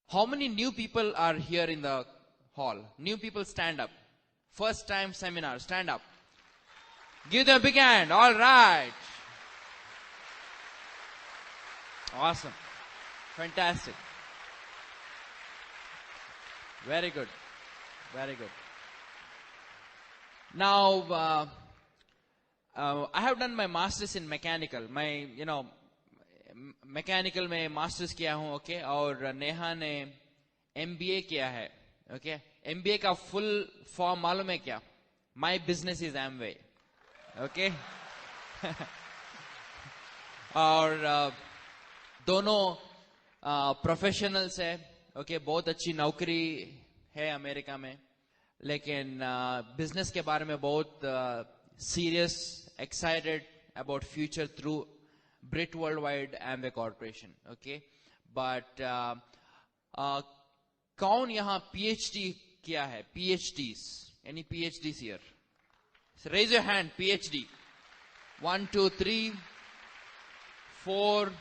How many new people are here in the hall? New people, stand up. First time seminar, stand up. Give them a big hand. All right. Awesome. Fantastic. Very good. Very good. Now, I have done my masters in mechanical. Mechanical में masters किया हूं, okay, और नेहा ने MBA किया है, okay. MBA का full form मालूम है क्या? My business is Amway, okay. और दोनों प्रोफेशनल्स है, ओके, बहुत अच्छी नौकरी है अमेरिका में, लेकिन बिजनेस के बारे में बहुत serious, excited about future through Brit Worldwide Amway Corporation, okay? But कौन यहाँ PhD किया है? PhDs, any PhDs here? So raise your hand, PhD. 1, 2, 3, 4.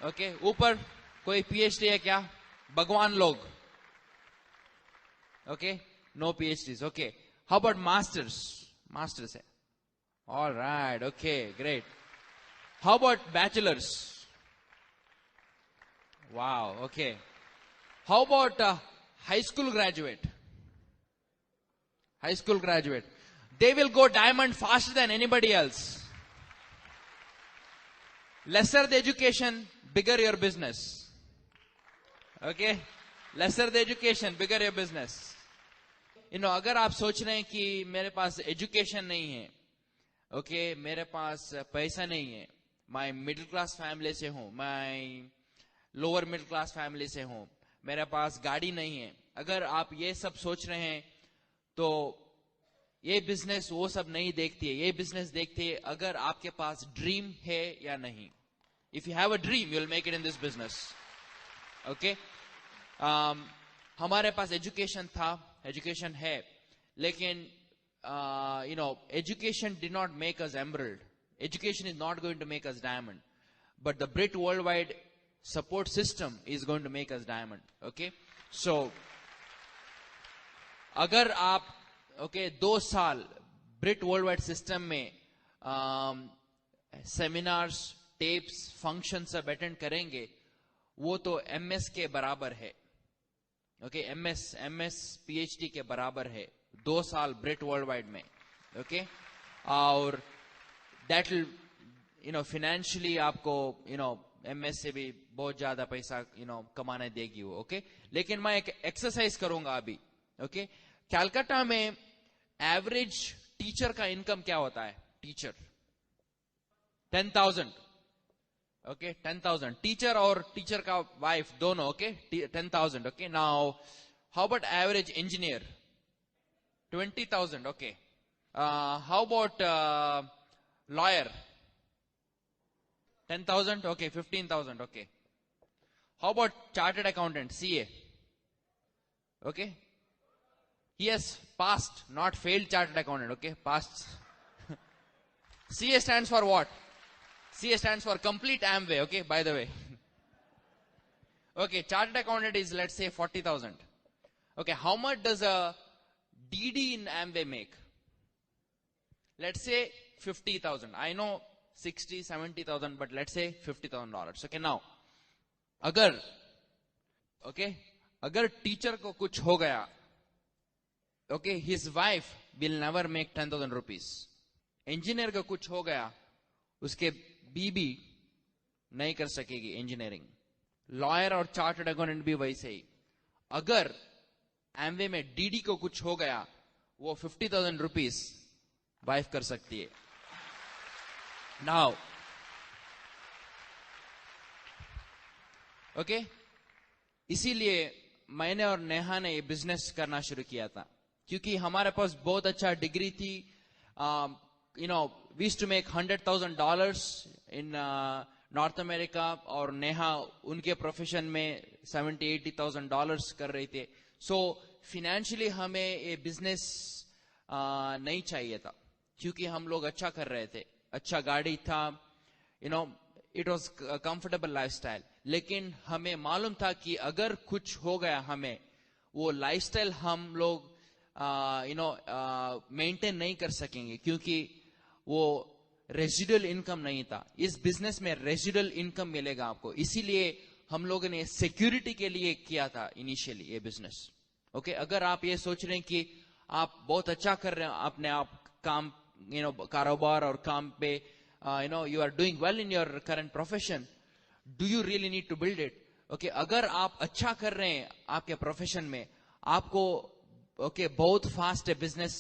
Okay, ऊपर कोई PhD है क्या? भगवान लोग, okay? No PhDs, okay. How about masters? Masters है. All right, okay, great. How about bachelors? Wow, okay. How about high school graduate? High school graduate. They will go diamond faster than anybody else. Lesser the education, bigger your business. Okay? Lesser the education, bigger your business. अगर आप सोच रहे हैं कि मेरे पास education नहीं है, okay, मेरे पास पैसा नहीं है, मैं मिडिल क्लास फैमिली से हूं, मैं लोअर मिडिल क्लास फैमिली से हूं, मेरे पास गाड़ी नहीं है, अगर आप ये सब सोच रहे हैं तो ये बिजनेस वो सब नहीं देखती है, ये बिजनेस देखती है अगर आपके पास ड्रीम है या नहीं. If you have a dream you will make it in this business, okay. हमारे पास एजुकेशन था, एजुकेशन है, लेकिन education did not make us emerald. Education is not going to make us diamond. But the Brit Worldwide support system is going to make us diamond. Okay? So, अगर आप, okay, 2 साल Brit Worldwide system में seminars, tapes, functions सब attend करेंगे, वो तो MS के बराबर है. Okay? MS, PhD के बराबर है. 2 साल ब्रिट वर्ल्ड वाइड में, ओके. और दैट विल फाइनेंशियली आपको एमएस से भी बहुत ज्यादा पैसा कमाने देगी वो, ओके. लेकिन मैं एक एक्सरसाइज करूंगा अभी, ओके. कलकत्ता में एवरेज टीचर का इनकम क्या होता है? Teacher 10,000, okay, 10,000. टीचर और टीचर का वाइफ दोनों, okay, 10,000, okay. Now how about average engineer? 20,000, okay. How about lawyer? 10,000, okay. 15,000, okay. How about chartered accountant, CA? Okay. He has passed, not failed chartered accountant, okay. Passed. CA stands for what? CA stands for complete Amway, okay, by the way. Okay, chartered accountant is, let's say, 40,000. Okay, how much does a DD in Amway make? Let's say 50,000. I know 60, 70,000, but let's say $50,000. Okay, now, अगर teacher को कुछ हो गया, okay, his wife will never make 10,000 rupees. Engineer को कुछ हो गया, उसके बीबी नहीं कर सकेगी इंजीनियरिंग. लॉयर और चार्टर्ड अकाउंटेंट भी वैसे ही. अगर एमवे में डीडी को कुछ हो गया, वो 50,000 रुपीज वाइफ कर सकती है. नाउ, ओके, इसीलिए मैंने और नेहा ने ये बिजनेस करना शुरू किया था, क्योंकि हमारे पास बहुत अच्छा डिग्री थी. we used to make $100,000 in north America, और नेहा उनके प्रोफेशन में $70,000-80,000 कर रही थे. सो फाइनेंशियली हमें ये बिजनेस नहीं चाहिए था, क्योंकि हम लोग अच्छा कर रहे थे, अच्छा गाड़ी था, इट वॉज कंफर्टेबल लाइफस्टाइल, लेकिन हमें मालूम था कि अगर कुछ हो गया हमें, वो लाइफस्टाइल हम लोग मेंटेन नहीं कर सकेंगे, क्योंकि वो रेजिडुअल इनकम नहीं था. इस बिजनेस में रेजिडुअल इनकम मिलेगा आपको, इसीलिए हम लोगों ने सिक्योरिटी के लिए किया था इनिशियली ये बिजनेस. ओके, अगर आप ये सोच रहे हैं कि आप बहुत अच्छा कर रहे हैं अपने आप काम, कारोबार और काम पे, you are doing well in your current profession, do you really need to build it? Okay, अगर आप अच्छा कर रहे हैं आपके प्रोफेशन में, आपको बहुत फास्ट बिजनेस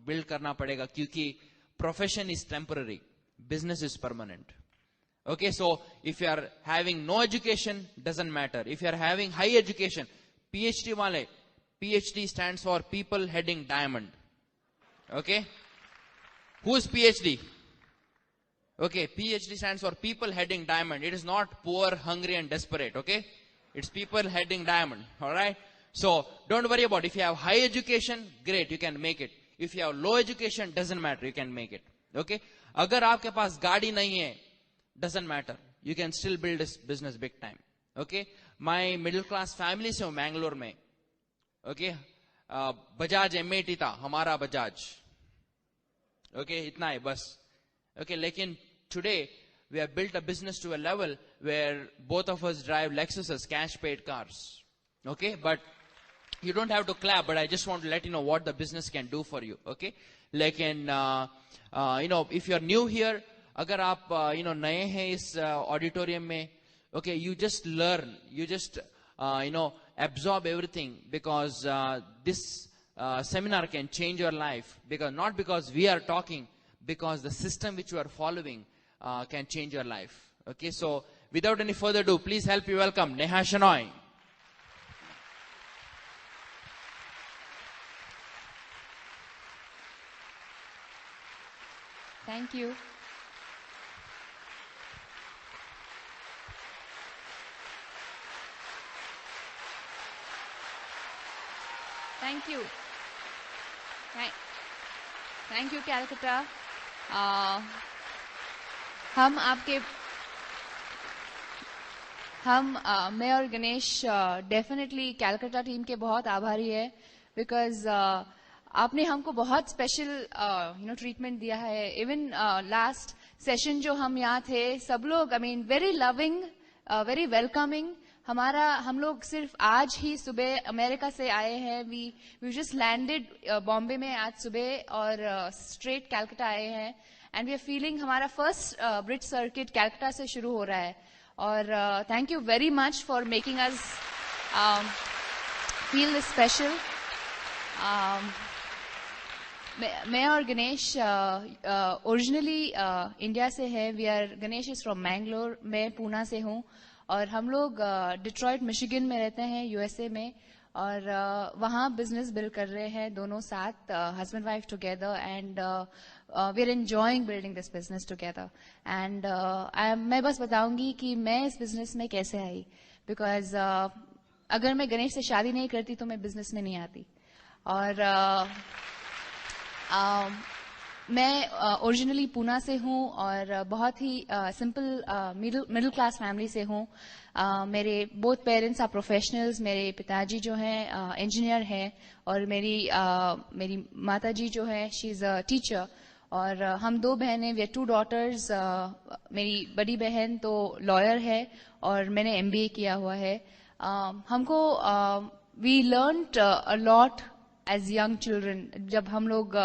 बिल्ड करना पड़ेगा, क्योंकि profession is temporary, business is permanent. Okay, so if you are having no education, doesn't matter. If you are having high education, PhD wale, PhD stands for people heading diamond. Okay, who's PhD? Okay, PhD stands for people heading diamond. It is not poor, hungry and desperate. Okay, it's people heading diamond. All right, so don't worry about it. If you have high education, great, you can make it. If you have low education, doesn't matter, you can make it. Okay, agar aapke paas gaadi nahi hai, doesn't matter, you can still build this business big time. Okay, my middle class family से हूँ मैंगलोर में. Okay, Bajaj M80 था हमारा Bajaj. Okay, इतना है बस. Okay, लेकिन today we have built a business to a level where both of us drive Lexuses, cash paid cars. Okay, but you don't have to clap, but I just want to let you know what the business can do for you. Okay, लेकिन if you are new here, अगर आप नए हैं इस auditorium में, okay, you just learn, you just absorb everything, because this seminar can change your life, because not because we are talking, because the system which you are following can change your life. Okay, so without any further ado, please help me welcome Neha Shenoy. Thank you. Thank you. Thank you, Calcutta. मैं और Ganesh definitely Calcutta team के बहुत आभारी है, because आपने हमको बहुत special treatment दिया है. इवन लास्ट सेशन जो हम यहाँ थे, सब लोग वेरी लविंग, वेरी वेलकमिंग. हम लोग सिर्फ आज ही सुबह अमेरिका से आए हैं. वी जस्ट लैंडेड बॉम्बे में आज सुबह और स्ट्रेट कैलकाटा आए हैं. एंड वी आर फीलिंग हमारा फर्स्ट ब्रिज सर्किट कैलकाटा से शुरू हो रहा है. और thank you very much for making us feel this special. मैं और गणेश ओरिजिनली इंडिया से है. गणेश इज फ्रॉम मैंगलोर, मैं पूना से हूँ. और हम लोग डिट्रॉइट मिशिगन में रहते हैं, यूएसए में. और वहाँ बिजनेस बिल्ड कर रहे हैं दोनों साथ, husband wife together. And we are enjoying building this business together. And मैं बस बताऊंगी कि मैं इस बिजनेस में कैसे आई, बिकॉज अगर मैं गणेश से शादी नहीं करती तो मैं बिजनेस में नहीं आती. और मैं ओरिजिनली पूना से हूँ और बहुत ही सिंपल मिडिल क्लास फैमिली से हूँ. मेरे बोथ पेरेंट्स आर प्रोफेशनल्स. मेरे पिताजी जो हैं इंजीनियर हैं, और मेरी माताजी जो है शी इज अ टीचर. और हम दो बहनें, वी आर 2 daughters. मेरी बड़ी बहन तो लॉयर है और मैंने MBA किया हुआ है. हमको we learned a lot as young children. जब हम लोग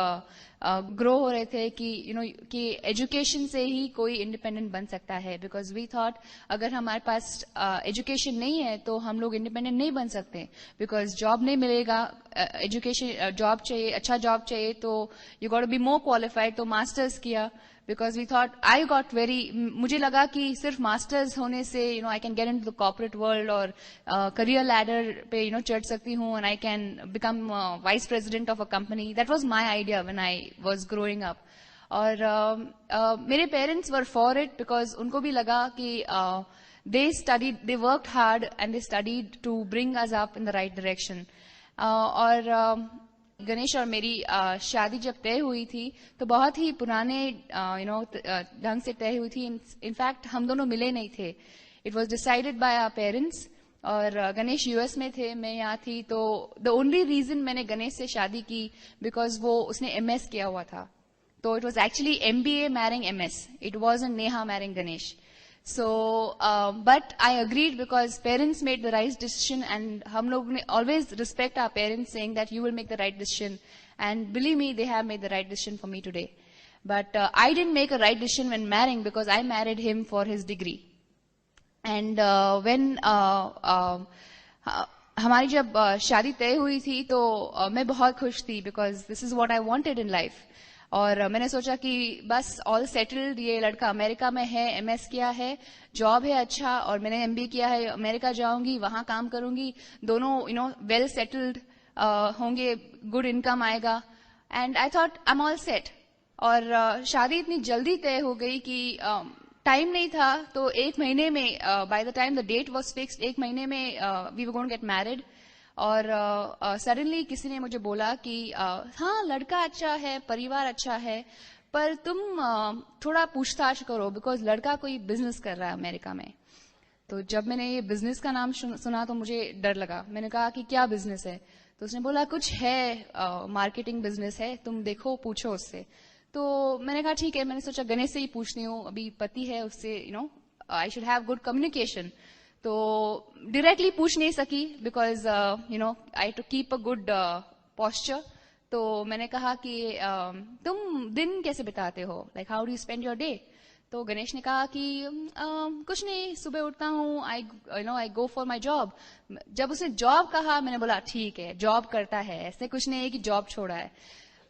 ग्रो हो रहे थे कि कि एजुकेशन से ही कोई इंडिपेंडेंट बन सकता है, बिकॉज वी थॉट अगर हमारे पास एजुकेशन नहीं है तो हम लोग इंडिपेंडेंट नहीं बन सकते, बिकॉज जॉब नहीं मिलेगा. एजुकेशन जॉब चाहिए, अच्छा जॉब चाहिए, तो you got to be more qualified. तो मास्टर्स किया, बिकॉज वी थॉट, मुझे लगा कि सिर्फ मास्टर्स होने से I can get into the corporate world और करियर लैडर पे चढ़ सकती हूँ, and I can become vice president of a company. That was my idea when I was growing up. और मेरे parents were for it, because उनको भी लगा कि they worked hard and they studied to bring us up in the right direction. और गणेश और मेरी शादी जब तय हुई थी तो बहुत ही पुराने ढंग से तय हुई थी. इनफैक्ट हम दोनों मिले नहीं थे. It was decided by our parents. और गणेश यूएस में थे, मैं यहाँ थी. तो द ओनली रीजन मैंने गणेश से शादी की बिकॉज वो उसने एमएस किया हुआ था. तो it was actually MBA marrying MS. It wasn't Neha marrying Ganesh. So, but I agreed because parents made the right decision, and हम लोग ने always respect our parents saying that you will make the right decision. And believe me, they have made the right decision for me today. But I didn't make a right decision when marrying because I married him for his degree. And when हमारी जब शादी तय हुई थी तो मैं बहुत खुश थी because this is what I wanted in life. और मैंने सोचा कि बस ऑल सेटल्ड, ये लड़का अमेरिका में है, एमएस किया है, जॉब है अच्छा, और मैंने एमबीए किया है, अमेरिका जाऊंगी, वहां काम करूंगी, दोनों वेल सेटल्ड होंगे, गुड इनकम आएगा. And I thought I am all set. और शादी इतनी जल्दी तय हो गई कि टाइम नहीं था. तो एक महीने में, by the time the date was fixed, एक महीने में we were going to get married. और सडनली किसी ने मुझे बोला कि हाँ, लड़का अच्छा है, परिवार अच्छा है, पर तुम थोड़ा पूछताछ करो बिकॉज लड़का कोई बिजनेस कर रहा है अमेरिका में. तो जब मैंने ये बिजनेस का नाम सुना तो मुझे डर लगा. मैंने कहा कि क्या बिजनेस है? तो उसने बोला कुछ है, मार्केटिंग बिजनेस है, तुम देखो, पूछो उससे. तो मैंने कहा ठीक है. मैंने सोचा गणेश से ही पूछती हूँ, अभी पति है, उससे I should have good communication. तो डायरेक्टली पूछ नहीं सकी because I to keep a good posture. तो मैंने कहा कि तुम दिन कैसे बिताते हो, like how do you spend your day? तो गणेश ने कहा कि कुछ नहीं, सुबह उठता हूँ, आई गो फॉर माई जॉब. जब उसने जॉब कहा मैंने बोला ठीक है, जॉब करता है, ऐसे कुछ नहीं है कि जॉब छोड़ा है.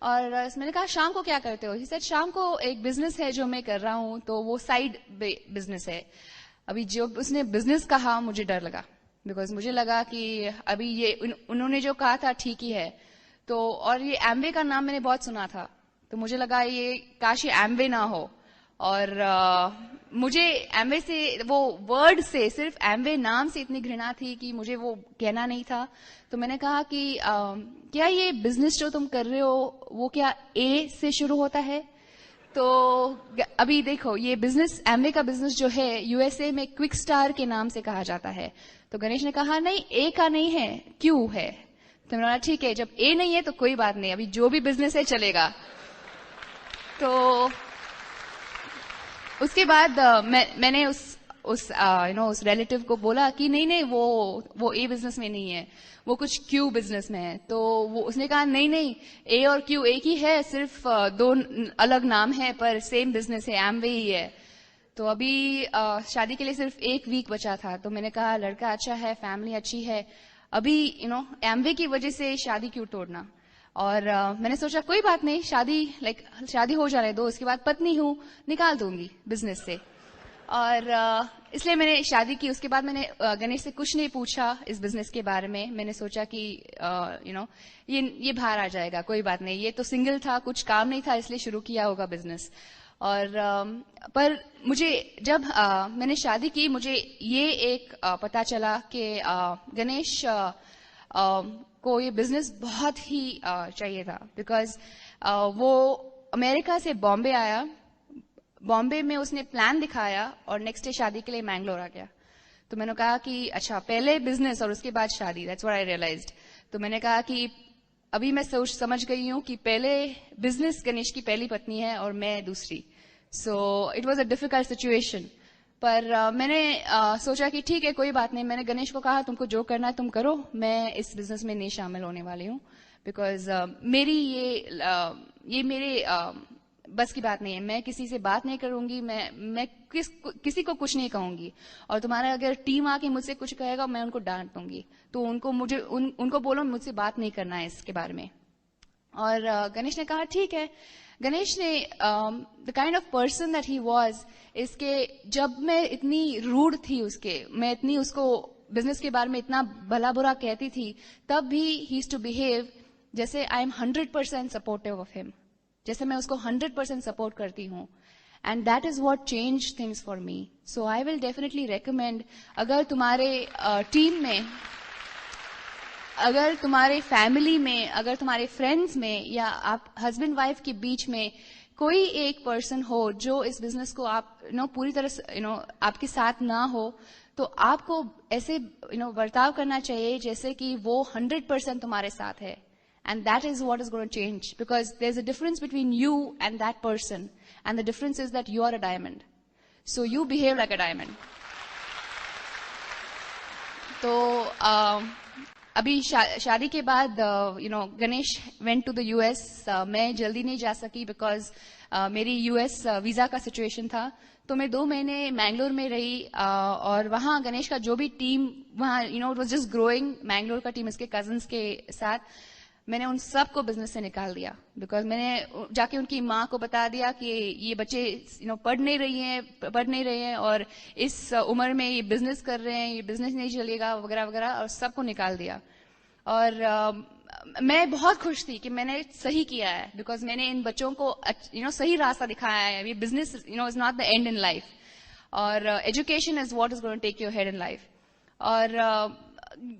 और मैंने कहा शाम को क्या करते हो? ही सेड शाम को एक बिजनेस है जो मैं कर रहा हूँ, तो वो साइड बिजनेस है. अभी जो उसने बिजनेस कहा मुझे डर लगा बिकॉज मुझे लगा कि अभी ये उन्होंने जो कहा था ठीक ही है. तो और ये एम्वे का नाम मैंने बहुत सुना था, तो मुझे लगा ये काश ये एम्वे ना हो. और मुझे एम्वे से, वो वर्ड से, सिर्फ एम्वे नाम से इतनी घृणा थी कि मुझे वो कहना नहीं था. तो मैंने कहा कि क्या ये बिजनेस जो तुम कर रहे हो वो क्या ए से शुरू होता है? तो अभी देखो, ये बिजनेस, एमवे का बिजनेस जो है यूएसए में क्विक स्टार के नाम से कहा जाता है. तो गणेश ने कहा नहीं, ए का नहीं है, क्यू है. तो मैंने बोला ठीक है, जब ए नहीं है तो कोई बात नहीं, अभी जो भी बिजनेस है चलेगा. तो उसके बाद मैंने उस रिलेटिव को बोला कि नहीं, वो ए बिजनेस में नहीं है, वो कुछ क्यू बिजनेस में है. तो वो उसने कहा नहीं, ए और क्यू एक ही है, सिर्फ दो अलग नाम है पर सेम बिजनेस है, एमवे ही है. तो अभी शादी के लिए सिर्फ एक वीक बचा था. तो मैंने कहा लड़का अच्छा है, फैमिली अच्छी है, अभी एमवे की वजह से शादी क्यों तोड़ना? और मैंने सोचा कोई बात नहीं, शादी हो जाने दो, उसके बाद पत्नी हूं, निकाल दूंगी बिजनेस से. और इसलिए मैंने शादी की. उसके बाद मैंने गणेश से कुछ नहीं पूछा इस बिजनेस के बारे में. मैंने सोचा कि ये बाहर आ जाएगा, कोई बात नहीं, ये तो सिंगल था, कुछ काम नहीं था, इसलिए शुरू किया होगा बिजनेस. और पर मुझे जब मैंने शादी की, मुझे ये एक पता चला कि गणेश को ये बिजनेस बहुत ही चाहिए था बिकॉज वो अमेरिका से बॉम्बे आया, बॉम्बे में उसने प्लान दिखाया और नेक्स्ट डे शादी के लिए मैंगलोर आ गया. तो मैंने कहा कि अच्छा, पहले बिजनेस और उसके बाद शादी, दैट्स व्हाट आई रियलाइज्ड. तो मैंने कहा कि अभी मैं समझ गई हूं कि पहले बिजनेस गणेश की पहली पत्नी है और मैं दूसरी. So it was a difficult situation. पर मैंने सोचा कि ठीक है, कोई बात नहीं. मैंने गणेश को कहा तुमको जो करना है तुम करो, मैं इस बिजनेस में नहीं शामिल होने वाली हूँ बिकॉज मेरी ये मेरे बस की बात नहीं है. मैं किसी से बात नहीं करूंगी, मैं किसी को कुछ नहीं कहूंगी. और तुम्हारा अगर टीम आके मुझसे कुछ कहेगा मैं उनको डांट दूंगी. तो उनको बोलो मुझसे बात नहीं करना है इसके बारे में. और गणेश ने कहा ठीक है. गणेश ने the kind of person that he was, इसके जब मैं इतनी रूड थी मैं इतनी उसको बिजनेस के बारे में इतना भला बुरा कहती थी, तब भी ही यूज्ड टू बिहेव जैसे I am 100% supportive of him, जैसे मैं उसको 100% सपोर्ट करती हूँ. And that is what change things for me. So I will definitely recommend, अगर तुम्हारे टीम में अगर तुम्हारे फैमिली में, अगर तुम्हारे फ्रेंड्स में, या आप हस्बैंड वाइफ के बीच में कोई एक पर्सन हो जो इस बिजनेस को आप पूरी तरह से आपके साथ ना हो, तो आपको ऐसे बर्ताव करना चाहिए जैसे कि वो 100% तुम्हारे साथ है. And that is what is going to change, because there's a difference between you and that person, and the difference is that you are a diamond. So you behave like a diamond. तो अभी शादी के बाद Ganesh went to the US. मैं जल्दी नहीं जा सकी because मेरी US वीजा का सिचुएशन था. तो मैं 2 महीने मैंगलोर में रही, और वहाँ गणेश का जो भी टीम वहाँ it was just growing. Mangalore का टीम इसके कजन्स के साथ, मैंने उन सबको बिजनेस से निकाल दिया. बिकॉज मैंने जाके उनकी माँ को बता दिया कि ये बच्चे पढ़ नहीं रहे हैं और इस उम्र में ये बिजनेस कर रहे हैं, ये बिजनेस नहीं चलेगा वगैरह वगैरह, और सबको निकाल दिया. और मैं बहुत खुश थी कि मैंने सही किया है, बिकॉज मैंने इन बच्चों को सही रास्ता दिखाया है. ये business is not the end in life, और education is what is going to take your head in life. और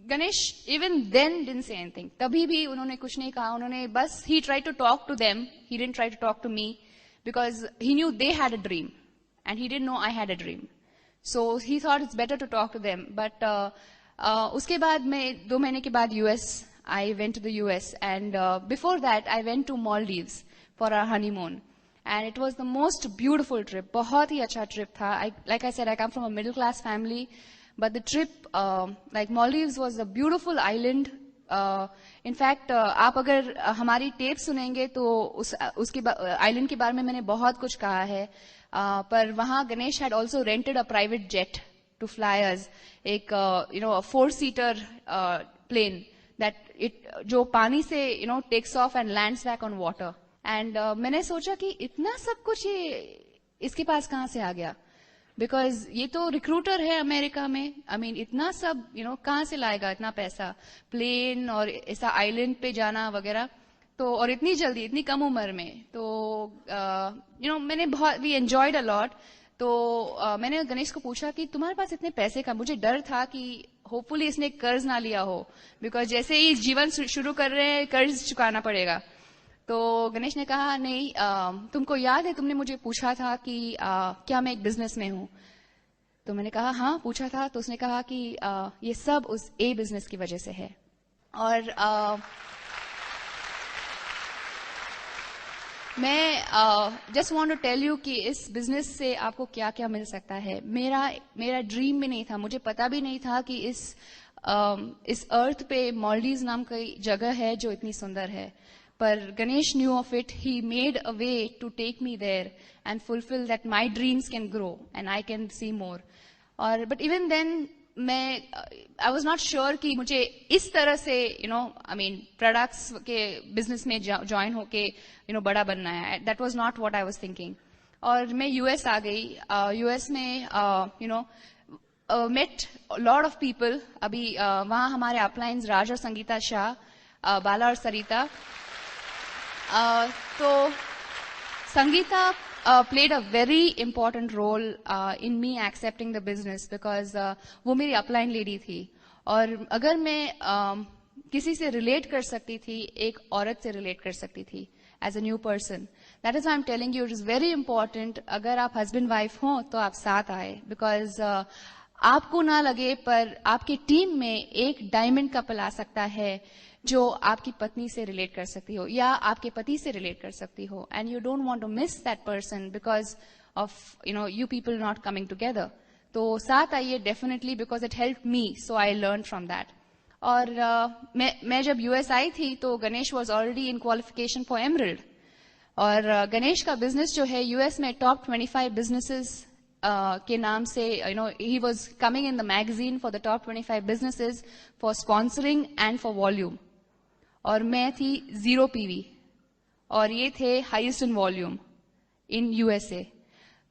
Ganesh even then didn't say anything. तभी भी उन्होंने कुछ नहीं कहा. उन्होंने बस he try to talk to them, he didn't try to talk to me, because he knew they had a dream and he didn't know I had a dream. So he thought it's better to talk to them. But उसके बाद मैं 2 महीने के बाद US, I went to the US, and before that I went to Maldives for our honeymoon, and it was the most beautiful trip. बहुत ही अच्छा trip था. Like I said, I come from a middle class family, but the trip, like Maldives was a beautiful island. In fact, आप अगर हमारी tape सुनेंगे तो उसके island के बारे में मैंने बहुत कुछ कहा है. पर वहाँ Ganesh had also rented a private jet to fly us, एक a 4-seater plane that जो पानी से takes off and lands back on water. And मैंने सोचा कि इतना सब कुछ ये इसके पास कहाँ से आ गया, बिकॉज ये तो रिक्रूटर है अमेरिका में. आई मीन इतना सब कहाँ से लाएगा इतना पैसा, प्लेन और ऐसा आइलैंड पे जाना वगैरह. तो और इतनी जल्दी, इतनी कम उम्र में. तो मैंने बहुत, वी एंजॉयड अ लॉट. तो मैंने गणेश को पूछा कि तुम्हारे पास इतने पैसे का, मुझे डर था कि होपफुली इसने कर्ज ना लिया हो, बिकॉज जैसे ही जीवन शुरू कर रहे हैं कर्ज चुकाना पड़ेगा. तो गणेश ने कहा नहीं, तुमको याद है तुमने मुझे पूछा था कि क्या मैं एक बिजनेस में हूं. तो मैंने कहा हाँ पूछा था. तो उसने कहा कि ये सब उस ए बिजनेस की वजह से है. और मैं just want to tell you कि इस बिजनेस से आपको क्या क्या मिल सकता है. मेरा ड्रीम भी नहीं था, मुझे पता भी नहीं था कि इस अर्थ पे मालदीव्स नाम की जगह है जो इतनी सुंदर है. पर Ganesh knew of it. He made a way to take me there and fulfil that my dreams can grow and I can see more. और but even then I was not sure कि मुझे इस तरह से आई मीन प्रोडक्ट्स के business में join होके बड़ा बनना है. That was not what I was thinking. और मैं यूएस आ गई. यूएस में मेट लॉट ऑफ पीपल. अभी वहाँ हमारे अपलाइंस राज और संगीता शाह, बाला और सरिता. तो Sangeeta played a very important role in me accepting the business, because वो मेरी अपलाइन लेडी थी. और अगर मैं किसी से रिलेट कर सकती थी, एक औरत से रिलेट कर सकती थी as a new person. That is I am telling you, it is very important. अगर आप हस्बैंड वाइफ हो तो आप साथ आए, बिकॉज आपको ना लगे पर आपकी टीम में एक डायमंड कपल आ सकता है जो आपकी पत्नी से रिलेट कर सकती हो या आपके पति से रिलेट कर सकती हो. And you don't want to miss that person because of you people not coming together. तो साथ आइए definitely, because it help me, so I learn from that. और मैं जब यूएस आई थी तो Ganesh was already in qualification for Emerald. और गणेश का बिजनेस जो है यूएस में टॉप 25 बिजनेसेस के नाम से, he was coming in the magazine for the top 25 businesses for sponsoring and for volume. और मैं थी 0 पीवी और ये थे highest in volume in USA.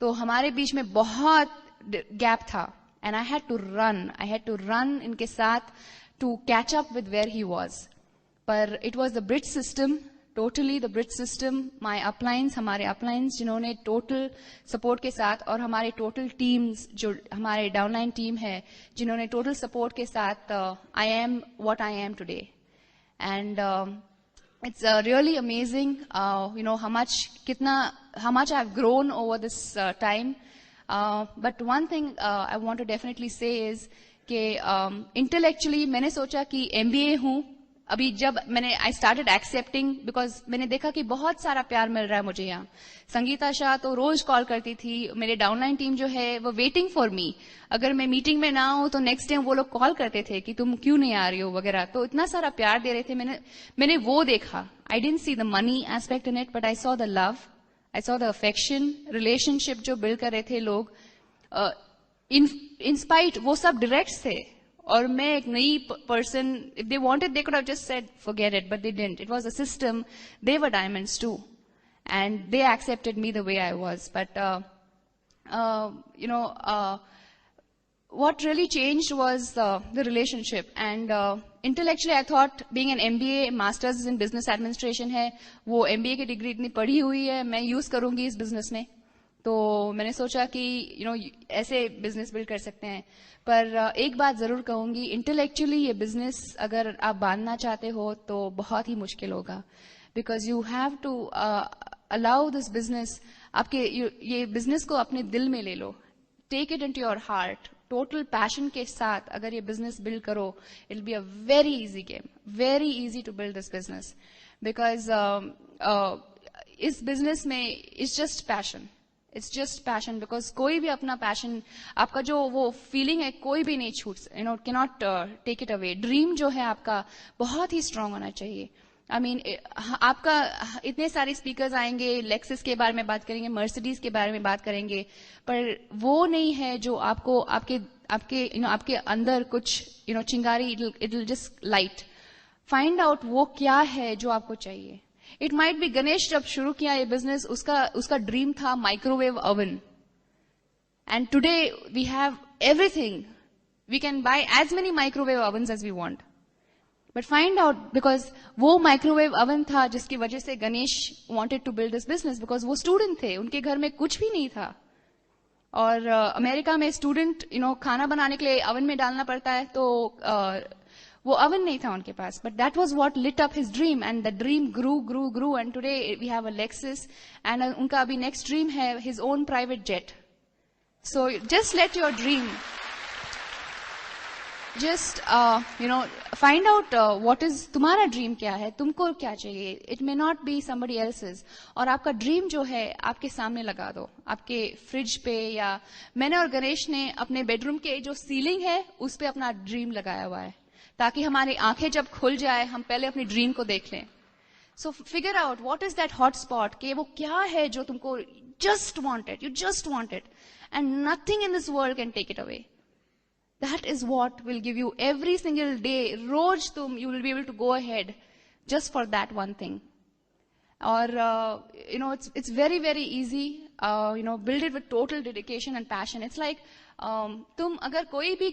तो हमारे बीच में बहुत गैप था and I had to run इनके साथ to catch up with where he was. पर it was the bridge system, totally the bridge system. My uplines, हमारे अपलाइंस जिन्होंने टोटल सपोर्ट के साथ, और हमारे टोटल टीम्स जो हमारे डाउनलाइन टीम है जिन्होंने टोटल सपोर्ट के साथ I am what I am today. and it's really amazing, how much I've grown over this time. But one thing I want to definitely say is कि intellectually मैंने सोचा कि MBA हूँ. अभी जब मैंने I started accepting because मैंने देखा कि बहुत सारा प्यार मिल रहा है मुझे यहाँ. संगीता शाह तो रोज कॉल करती थी. मेरे डाउनलाइन टीम जो है वो वेटिंग फॉर मी. अगर मैं मीटिंग में ना हूँ तो नेक्स्ट डे वो लोग कॉल करते थे कि तुम क्यों नहीं आ रही हो वगैरह. तो इतना सारा प्यार दे रहे थे. मैंने वो देखा. I didn't see the money aspect in it, but I saw the love. I saw the affection, relationship जो build कर रहे थे लोग. In spite वो सब direct थे. और मैं एक नई person, if they wanted, they could have just said, forget it, but they didn't. It was a system. They were diamonds too. And they accepted me the way I was. But, what really changed was the relationship. And intellectually, I thought being an MBA, Masters in Business Administration है, वो MBA की degree इतनी पढ़ी हुई है, मैं use करूंगी इस बिजनेस में. तो मैंने सोचा कि ऐसे बिजनेस बिल्ड कर सकते हैं. पर एक बात जरूर कहूंगी, इंटेलेक्चुअली ये बिजनेस अगर आप बांधना चाहते हो तो बहुत ही मुश्किल होगा. Because you have to allow this business, आपके ये बिजनेस को अपने दिल में ले लो. Take it into your heart. Total passion के साथ अगर ये बिजनेस बिल्ड करो, it will be a very easy game. Very easy to build this business. Because इस बिजनेस में it's just passion. It's just passion. Because कोई भी अपना पैशन, आपका जो वो फीलिंग है, कोई भी नहीं छूट, can not take it away. Dream जो है आपका बहुत ही स्ट्रांग होना चाहिए. I mean, आपका इतने सारे स्पीकर्स आएंगे, लेक्सिस के बारे में बात करेंगे, मर्सिडीज के बारे में बात करेंगे, पर वो नहीं है जो आपको आपके अंदर कुछ चिंगारी, it will just light. Find out वो क्या है जो आपको चाहिए. इट माइट बी, गणेश जब शुरू किया ये बिजनेस, उसका ड्रीम था microwave oven. And today we have everything. We can buy as many microwave ovens as we want. But find out, because वो माइक्रोवेव ओवन था जिसकी वजह से Ganesh wanted to build this business. Because वो student थे, उनके घर में कुछ भी नहीं था. और अमेरिका में स्टूडेंट खाना बनाने के लिए ओवन में डालना पड़ता है, तो वो ओवन नहीं था उनके पास. But that was what lit up his dream, and the dream grew and today we have a Lexus. एंड उनका अभी नेक्स्ट ड्रीम है his own private jet. So just let your dream, just find out what is तुम्हारा dream क्या है, तुमको क्या चाहिए. It may not be somebody else's. और आपका ड्रीम जो है आपके सामने लगा दो, आपके फ्रिज पे, या मैंने और गणेश ने अपने बेडरूम के जो सीलिंग है उस पे अपना ड्रीम लगाया हुआ है, ताकि हमारी आंखें जब खुल जाए हम पहले अपनी ड्रीम को देख लें. So figure out what is that hot spot, कि वो क्या है जो तुमको just want it, you just want it, and nothing in this world can take it away. That is what will give you every single day. रोज you will be able to go ahead just for that one thing. Or it's very very easy. Build it with total dedication and passion. It's like तुम अगर कोई भी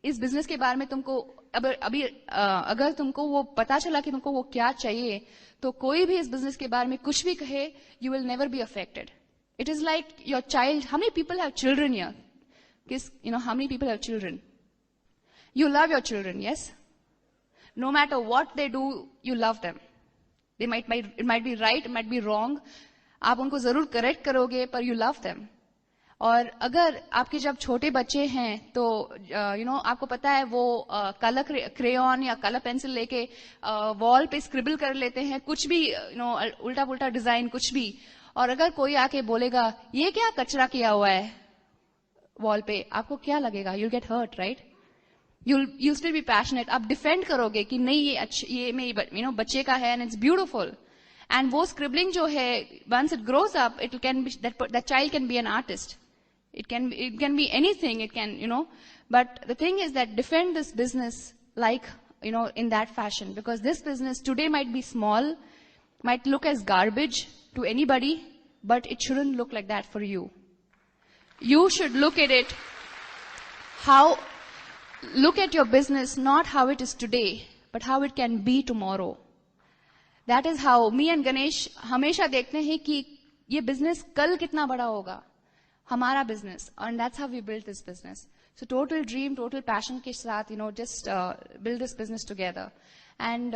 इस business के बारे में तुमको अगर तुमको वो पता चला कि तुमको वो क्या चाहिए, तो कोई भी इस बिजनेस के बारे में कुछ भी कहे, you will never be affected. It is like your child. How many people have children here? How many people have children? You love your children, yes? No matter what they do, you love them. It might be right, it might be wrong. आप उनको जरूर correct करोगे, पर you love them. और अगर आपके जब छोटे बच्चे हैं तो आपको पता है वो कलर क्रेयॉन या कलर पेंसिल लेके वॉल पे स्क्रिबल कर लेते हैं, कुछ भी उल्टा पुल्टा डिजाइन कुछ भी. और अगर कोई आके बोलेगा ये क्या कचरा किया हुआ है वॉल पे, आपको क्या लगेगा? you'll get hurt, right? You'll still be passionate. आप डिफेंड करोगे कि नहीं ये मेरी बच्चे का है, and it's beautiful. And वो scribbling जो है, once it grows up, it can be that child can be an artist. It can be anything. It can But the thing is that defend this business like in that fashion, because this business today might be small, might look as garbage to anybody, but it shouldn't look like that for you. You should look at it look at your business not how it is today, but how it can be tomorrow. That is how me and Ganesh हमेशा देखते हैं कि ये business कल कितना बड़ा होगा, हमारा business, and that's how we built this business. So total dream, total passion के साथ, just build this business together. And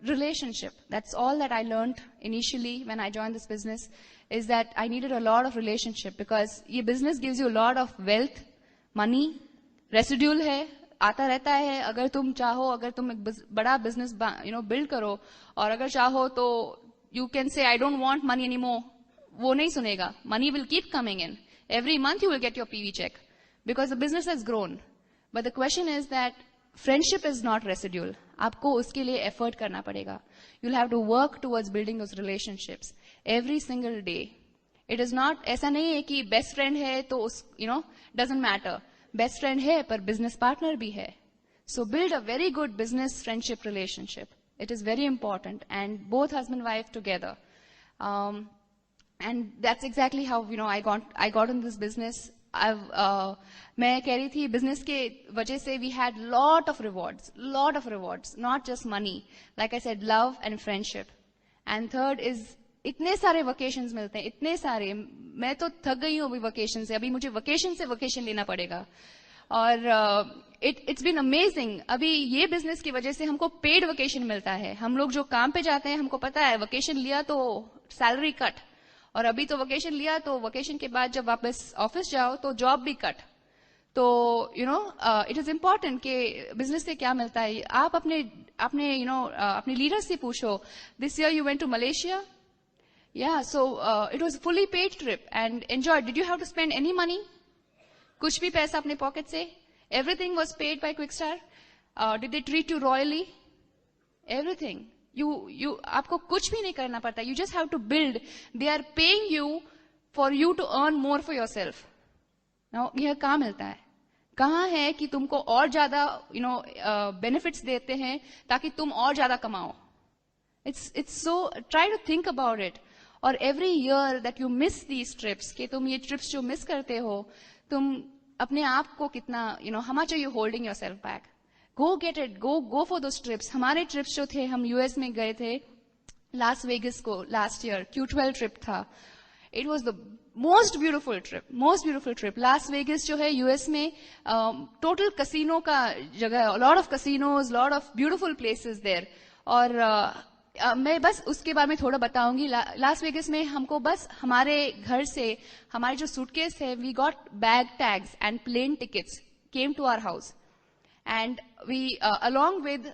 relationship, that's all that I learned initially when I joined this business, is that I needed a lot of relationship, because ये business gives you a lot of wealth, money, residual है, आता रहता है. अगर तुम चाहो, अगर तुम एक बड़ा business build करो, और अगर चाहो तो you can say I don't want money anymore, वो नहीं सुनेगा. Money will keep coming in. Every month you will get your PV check because the business has grown. But the question is that friendship is not residual. आपको उसके लिए effort करना पड़ेगा. You'll have to work towards building those relationships every single day. It is not, ऐसा नहीं है कि best friend है तो उस, doesn't matter. Best friend है पर business partner भी है. So build a very good business friendship relationship. It is very important, and both husband wife together. And that's exactly how I got in this business. मैं कह रही थी business के वजह से we had lot of rewards, not just money. Like I said, love and friendship. And third is इतने सारे vacations मिलते हैं, इतने सारे. मैं तो थक गई हूँ अभी vacation से. अभी मुझे vacation से vacation लेना पड़ेगा. और it's been amazing. अभी ये business की वजह से हमको paid vacation मिलता है. हम लोग जो काम पे जाते हैं, हमको पता है vacation लिया तो salary cut. और अभी तो vacation लिया तो vacation के बाद जब वापस office जाओ तो job भी cut. तो it is important कि business से क्या मिलता है. आप अपने leader से पूछो. This year you went to Malaysia? Yeah, so it was fully paid trip and enjoyed. Did you have to spend any money? कुछ भी पैसा अपने pocket से? Everything was paid by Quickstar. Did they treat you royally? Everything. आपको कुछ भी नहीं करना पड़ता. You just have to build. They are paying you for you to earn more for yourself. Now, यह कहाँ मिलता है? कहाँ है कि तुमको और ज्यादा benefits देते हैं ताकि तुम और ज्यादा कमाओ? It's so, try to think about it. और every year that you miss these trips, कि तुम ये trips जो miss करते हो, तुम अपने आप को कितना, how much are you holding yourself back? Go get it, go for those trips. हमारे trips जो थे, हम US में गए थे, Las Vegas को last year, Q12 trip था. It was the most beautiful trip. Las Vegas जो है US में total casino का जगह है. A lot of casinos, lot of beautiful places there. और मैं बस उसके बारे में थोड़ा बताऊंगी. लास वेगस में हमको बस हमारे घर से हमारे जो सूटकेस है, we got bag tags and plane tickets came to our house, and we along with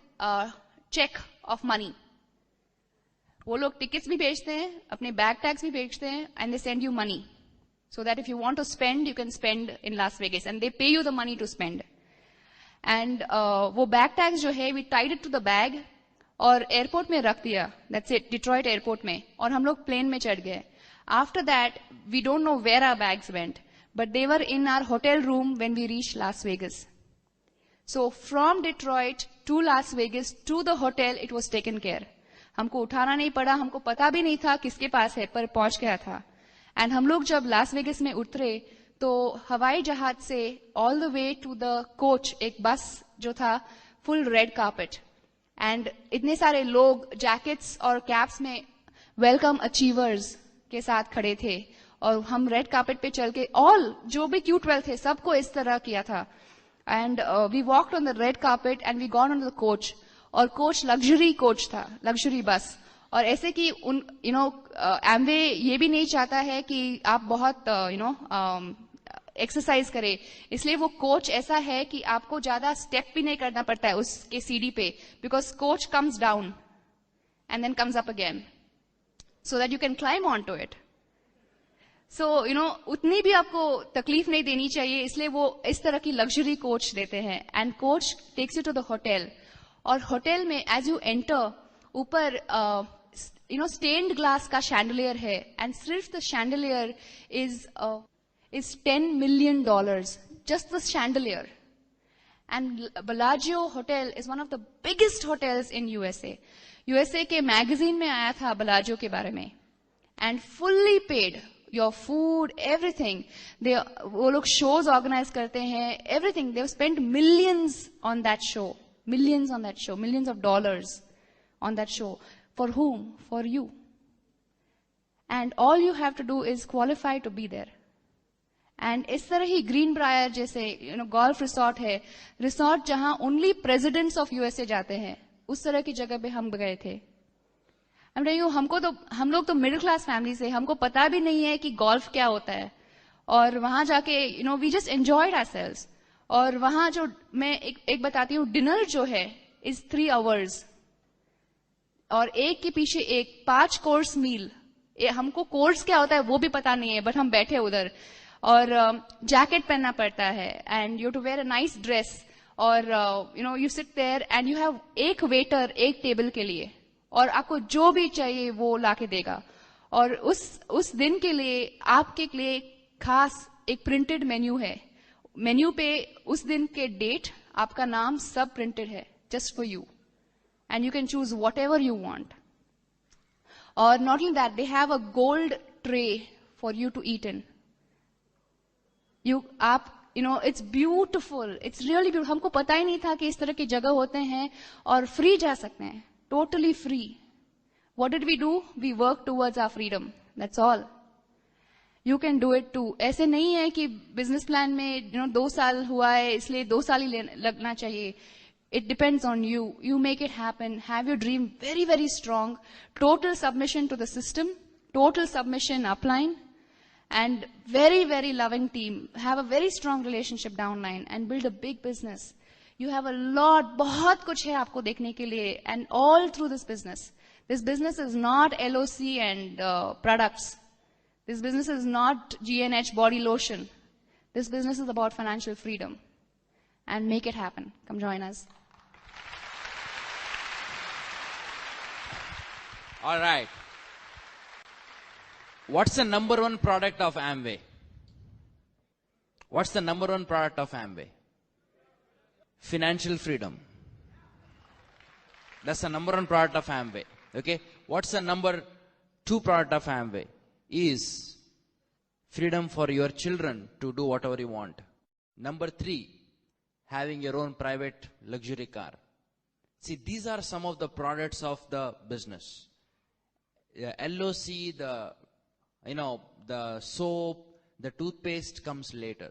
check of money. वो लोग tickets भी भेजते हैं, अपने bag tags भी भेजते हैं, and they send you money so that if you want to spend, you can spend in Las Vegas, and they pay you the money to spend. And वो bag tags जो है, we tied it to the bag और airport में रख दिया. That's it, Detroit airport में. और हम लोग प्लेन में चढ़ गए. After that, we don't know where our bags went, but they were in our hotel room when we reached Las Vegas. So from Detroit to Las Vegas to the hotel, it was taken care. हमको उठाना नहीं पड़ा, हमको पता भी नहीं था किसके पास है, पर पहुंच गया था. And हम लोग जब लास वेगस में उतरे तो हवाई जहाज से all the way to the coach, एक बस जो था, full red carpet. एंड इतने सारे लोग जैकेट्स और कैप्स में वेलकम अचीवर्स के साथ खड़े थे. और हम रेड कार्पेट पे चल के ऑल जो भी Q12 थे सबको इस तरह किया था. And we walked on the red carpet and we gone on the coach. और कोच लग्जरी कोच था, लग्जरी बस. और ऐसे कि एमवे ये भी नहीं चाहता है कि आप बहुत एक्सरसाइज करे, इसलिए वो कोच ऐसा है कि आपको ज्यादा स्टेप भी नहीं करना पड़ता है उसके सीढ़ी पे, because coach comes down and then comes up again so that you can climb on to it. So उतनी भी आपको तकलीफ नहीं देनी चाहिए, इसलिए वो इस तरह की लग्जरी कोच देते हैं. And coach takes you to the hotel. और होटल में एज यू एंटर ऊपर स्टेन्ड ग्लास का शैंडलियर है, एंड सिर्फ the chandelier is $10 million, just the chandelier. And Bellagio Hotel is one of the biggest hotels in USA. USA के magazine में आया था Bellagio के बारे में. And fully paid, your food, everything. वो लोग shows organize करते हैं, everything. They've spent millions on that show. Millions of dollars on that show. For whom? For you. And all you have to do is qualify to be there. And इस तरह ही green briar जैसे golf resort है, resort जहां only presidents of USA जाते हैं. उस तरह की जगह पे हम गए थे। I'm telling you, हम लोग तो मिडिल क्लास फैमिली से, हमको पता भी नहीं है कि गोल्फ क्या होता है। और वहां जाके वी जस्ट एंजॉयड आवरसेल्व्स। और वहां जो मैं एक बताती हूँ, डिनर जो है इज 3 hours, और एक के पीछे एक 5 कोर्स मील। हमको कोर्स क्या होता है वो भी पता नहीं है, बट हम बैठे उधर, और जैकेट पहनना पड़ता है, and you to wear a nice dress, और you sit there and you have एक वेटर एक टेबल के लिए, और आपको जो भी चाहिए वो लाके देगा। और उस दिन के लिए आपके लिए खास एक प्रिंटेड मेन्यू है। मेन्यू पे उस दिन के डेट, आपका नाम सब प्रिंटेड है, just for you, and you can choose whatever you want. Or not only that, they have a gold tray for you to eat in. It's beautiful. It's really beautiful. हमको पता ही नहीं था कि इस तरह की जगह होते हैं और फ्री जा सकते हैं, totally free. What did we do? We worked towards our freedom. That's all. You can do it too. ऐसे नहीं है कि बिजनेस प्लान में 2 साल हुआ है इसलिए 2 साल ही लगना चाहिए. It depends on you. You make it happen. Have your dream very, very strong. Total submission to the system. Total submission upline. And very, very loving team. Have a very strong relationship downline and build a big business. You have a lot, बहुत कुछ है आपको देखने के लिए, and all through this business. This business is not LOC and products. This business is not GNH body lotion. This business is about financial freedom. And make it happen. Come join us. All right. What's the number 1 product of Amway? What's the number 1 product of Amway? Financial freedom. That's the number 1 product of Amway. Okay. What's the number 2 product of Amway? Is freedom for your children to do whatever you want. Number 3, having your own private luxury car. See, these are some of the products of the business. The LOC, the soap, the toothpaste comes later.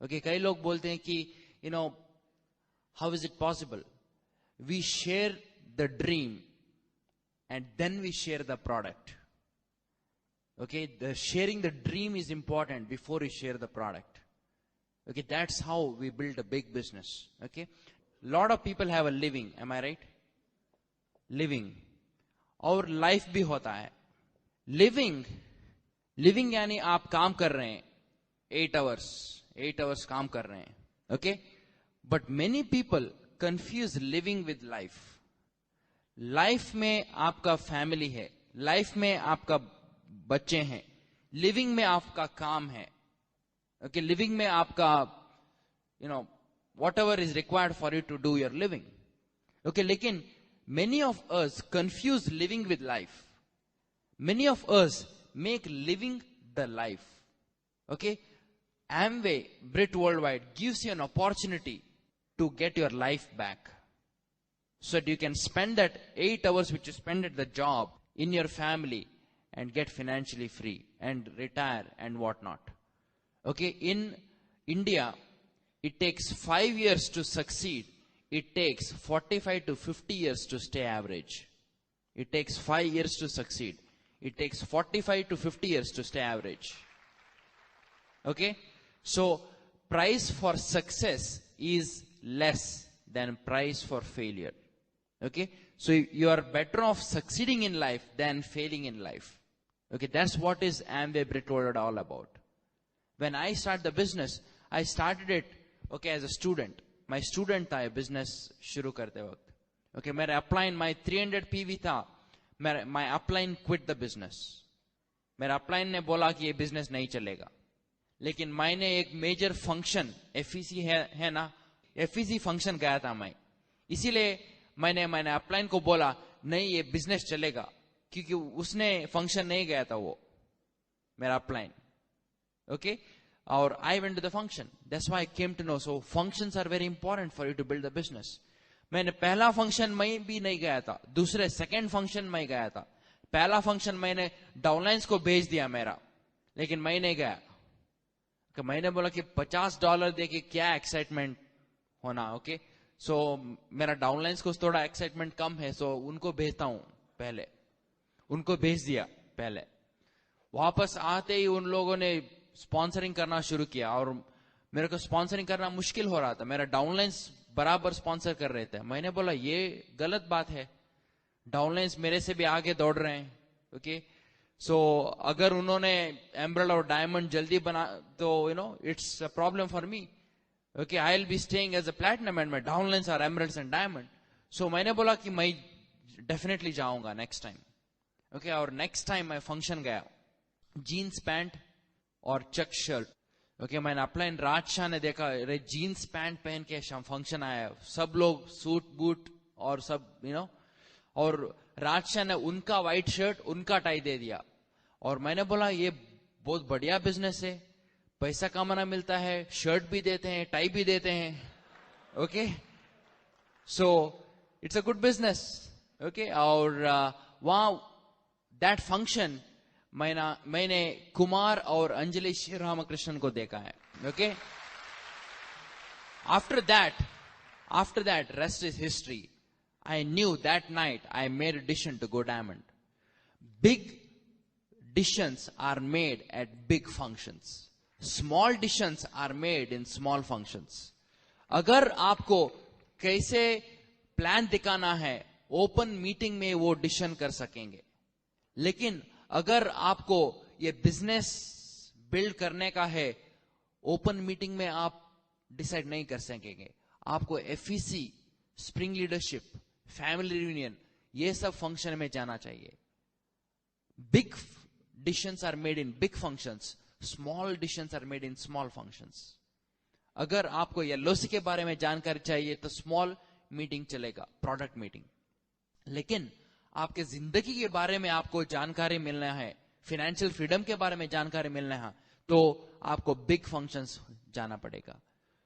Okay, कई लोग बोलते हैं कि how is it possible? We share the dream and then we share the product. Okay, sharing the dream is important before you share the product. Okay, that's how we build a big business. Okay, lot of people have a living, am I right? Living. और life भी होता है. Living यानी आप काम कर रहे हैं 8 hours काम कर रहे हैं. Okay, but many people confuse living with life. Life में आपका फैमिली है, लाइफ में आपका बच्चे हैं, लिविंग में आपका काम है. ओके, लिविंग में आपका whatever is required for you to do your living. Okay, लेकिन many of us confuse living with life. Many of us make living the life. Okay, Amway, Brit Worldwide gives you an opportunity to get your life back, so that you can spend that 8 hours which you spend at the job in your family and get financially free and retire and whatnot. Okay, in India, it takes 5 years to succeed. It takes 45 to 50 years to stay average. It takes 5 years to succeed. It takes 45 to 50 years to stay average. Okay, so price for success is less than price for failure. Okay, so you are better off succeeding in life than failing in life. Okay, that's what is Amway Brit Worldwide all about. When I started the business, I started it, okay, as a student. My student था ये business शुरू करते वक्त. Okay, मेरा upline, my 300 PV था. My upline quit the business. मेरा upline ने बोला कि ये business नहीं चलेगा. लेकिन मैंने एक major function, FEC है ना, FEC function गया था मैं. इसीलिए मैंने upline को बोला नहीं ये business चलेगा, क्योंकि उसने function नहीं गया था वो, मेरा upline. Okay, or I went to the function. That's why I came to know. So functions are very important for you to build a business. मैंने पहला फंक्शन में भी नहीं गया था, दूसरे सेकंड फंक्शन में गया था. पहला फंक्शन मैंने डाउनलाइंस को भेज दिया मेरा, लेकिन मैं नहीं गया. मैंने बोला कि $50 दे के क्या एक्साइटमेंट होना. ओके, सो मेरा डाउनलाइंस को थोड़ा एक्साइटमेंट कम है, सो उनको भेजता हूं पहले, उनको भेज दिया पहले। वापस आते ही उन लोगों ने स्पॉन्सरिंग करना शुरू किया और मेरे को स्पॉन्सरिंग करना मुश्किल हो रहा था, मेरा डाउनलाइंस बराबर स्पॉन्सर कर रहे थे। मैंने बोला ये गलत बात है, डाउनलाइंस मेरे से भी आगे दौड़ रहे हैं। ओके, सो अगर उन्होंने एमरल्ड और डायमंड जल्दी बना तो it's a problem for me. Okay, I will be staying as a platinum and my downlines are emeralds and diamond. So मैंने बोला कि मैं डेफिनेटली जाऊंगा नेक्स्ट टाइम। ओके, और नेक्स्ट टाइम मैं फंक्शन गया, जीन्स पैंट और चेक शर्ट। ओके, मैंने अपलाइन राजशाह ने देखा, अरे जीन्स पैंट पहन के फंक्शन आया, सब लोग सूट बूट और सब और राजशाह ने उनका व्हाइट शर्ट उनका टाई दे दिया। और मैंने बोला ये बहुत बढ़िया बिजनेस है, पैसा कमाना मिलता है, शर्ट भी देते हैं, टाई भी देते हैं। Okay, so it's a good business. Okay, और वहां दैट फंक्शन मैंने कुमार और अंजलि श्री रामकृष्णन को देखा है। Okay, after that rest is history. I knew that night I made a decision to go diamond. Big decisions are made at big functions. Small decisions are made in small functions. अगर आपको कैसे plan दिखाना है, open meeting में वो decision कर सकेंगे। लेकिन अगर आपको ये बिजनेस बिल्ड करने का है, ओपन मीटिंग में आप डिसाइड नहीं कर सकेंगे। आपको FEC, spring leadership, family reunion, ये सब फंक्शन में जाना चाहिए। Big decisions are made in big functions, small decisions are made in small functions. अगर आपको एलओसी के बारे में जानकारी चाहिए तो स्मॉल मीटिंग चलेगा, प्रोडक्ट मीटिंग। लेकिन आपके जिंदगी के बारे में आपको जानकारी मिलना है, फाइनेंशियल फ्रीडम के बारे में जानकारी मिलना है, तो आपको बिग फंक्शंस जाना पड़ेगा।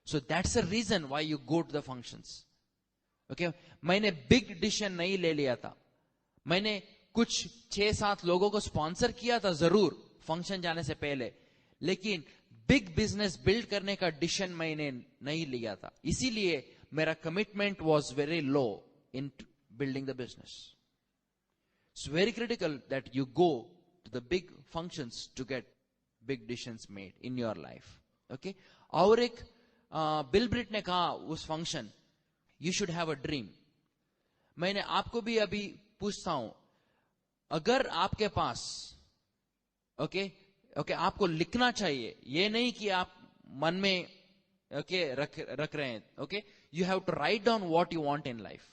So that's a reason why you go to the functions. Okay, मैंने बिग डिसीजन नहीं ले लिया था, मैंने कुछ 6-7 लोगों को स्पॉन्सर किया था जरूर फंक्शन जाने से पहले, लेकिन बिग बिजनेस बिल्ड करने का डिसीजन मैंने नहीं लिया था। इसीलिए मेरा commitment was very low in building the business. It's very critical that you go to the big functions to get big decisions made in your life. Okay, और एक बिल ब्रिट ने कहा उस function, You should have a dream. मैंने आपको भी अभी पूछता हूं, अगर आपके पास ओके आपको लिखना चाहिए, ये नहीं कि आप मन में रख रहे हैं। Okay, you have to write down what you want in life.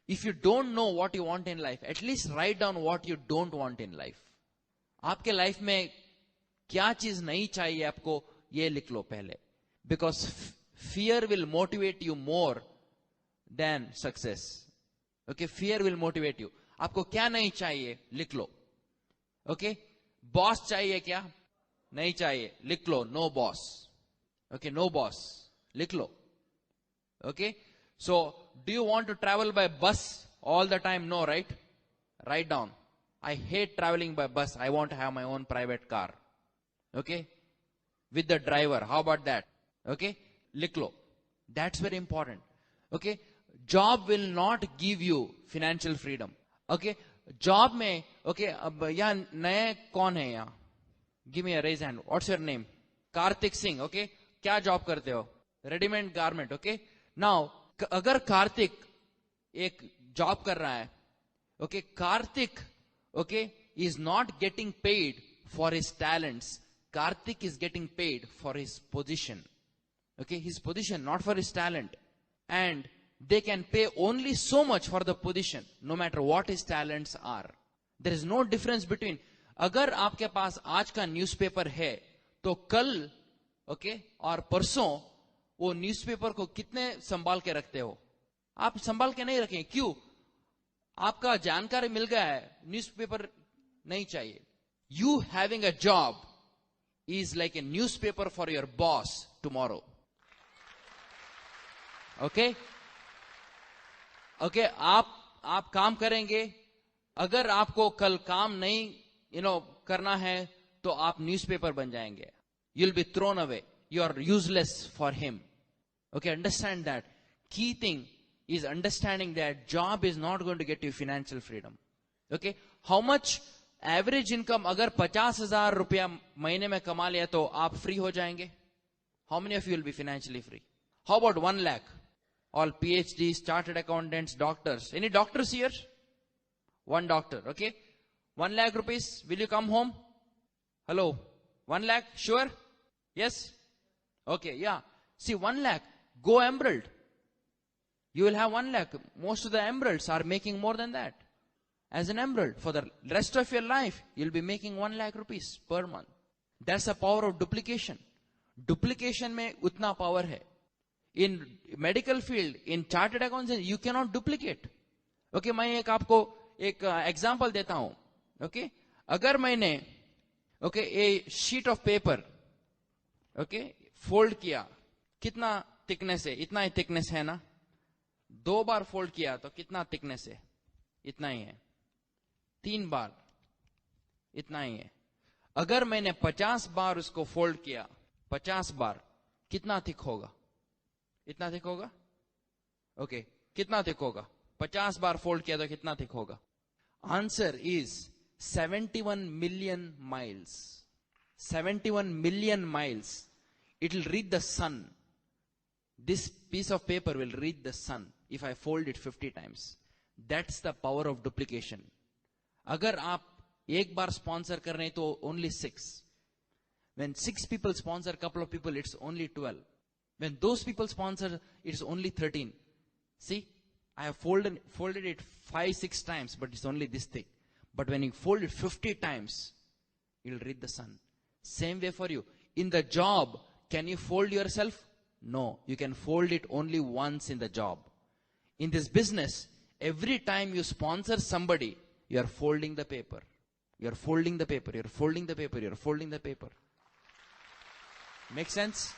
If you don't know what you want in life, at least write down what you don't want in life. आपके लाइफ में क्या चीज नहीं चाहिए आपको, ये लिख लो पहले, because fear will motivate you more than success. Okay, fear will motivate you. आपको क्या नहीं चाहिए लिख लो। ओके, बॉस चाहिए क्या? नहीं चाहिए, लिख लो no boss. Okay, no boss लिख लो। Okay, so do you want to travel by bus all the time? No, right? Write down, I hate travelling by bus, I want to have my own private car. Okay, with the driver, how about that? Okay, लिख लो, that's very important. Okay, job will not give you financial freedom. Okay, job में अब यहां नए कौन है यहां? Give me a raise hand. What's your name? Kartik Singh. Okay, क्या जॉब करते हो? Readymade garment. ओके, नाउ अगर कार्तिक एक जॉब कर रहा है, okay, Kartik is not getting paid for his talents, Kartik is getting paid for his position. Okay, his position, not for his talent. And they can pay only so much for the position, no matter what his talents are. There is no difference between, अगर आपके पास आज का newspaper है तो कल और परसों वो न्यूज़पेपर को कितने संभाल के रखते हो? आप संभाल के नहीं रखें। क्यों? आपका जानकारी मिल गया है, न्यूज़पेपर नहीं चाहिए। You having a job is like a newspaper for your boss tomorrow. Okay, आप काम करेंगे। अगर आपको कल काम नहीं करना है तो आप न्यूज़पेपर बन जाएंगे। You will be thrown away, you are useless for him. Okay, understand that. Key thing is understanding that job is not going to get you financial freedom. Okay? How much average income अगर 50,000 रुपया महीने में कमा लिया तो आप free हो जाएंगे? How many of you will be financially free? How about 1 lakh? All PhDs, chartered accountants, doctors. Any doctors here? One doctor, okay? 1 lakh rupees, will you come home? Hello? 1 lakh, sure? Yes? Okay, yeah. See, 1 lakh, go Emerald. You will have 1 lakh. Most of the Emeralds are making more than that. As an Emerald, for the rest of your life, you'll be making 1 lakh rupees per month. That's the power of duplication. Duplication में उतना power है. In medical field, in chartered accounts, you cannot duplicate. Okay, मैं एक आपको एक example देता हूँ. Okay, अगर मैंने a sheet of paper, okay, fold किया, कितना thickness है? इतना ही thickness है ना? 2 बार fold किया तो कितना thickness है? इतना ही है. 3 बार, इतना ही है. अगर मैंने 50 बार उसको fold किया, 50 बार, कितना thick होगा? इतना थिक होगा? ओके, कितना थिक होगा? 50 बार फोल्ड किया तो कितना थिक होगा? Answer is 71 million miles. 71 million miles. It will reach the sun. This piece of paper will reach the sun if I fold it 50 times. That's the power of duplication. अगर आप एक बार sponsor कर रहे हैं तो only 6. When 6 people sponsor a couple of people, it's only 12. When those people sponsor, it's only 13. See, I have folded it 5-6 times, but it's only this thick. But when you fold it 50 times, you'll reach the sun. Same way for you. In the job, can you fold yourself? No, you can fold it only once in the job. In this business, every time you sponsor somebody, you are folding the paper. You are folding the paper. You are folding the paper. You are folding the paper. Make sense?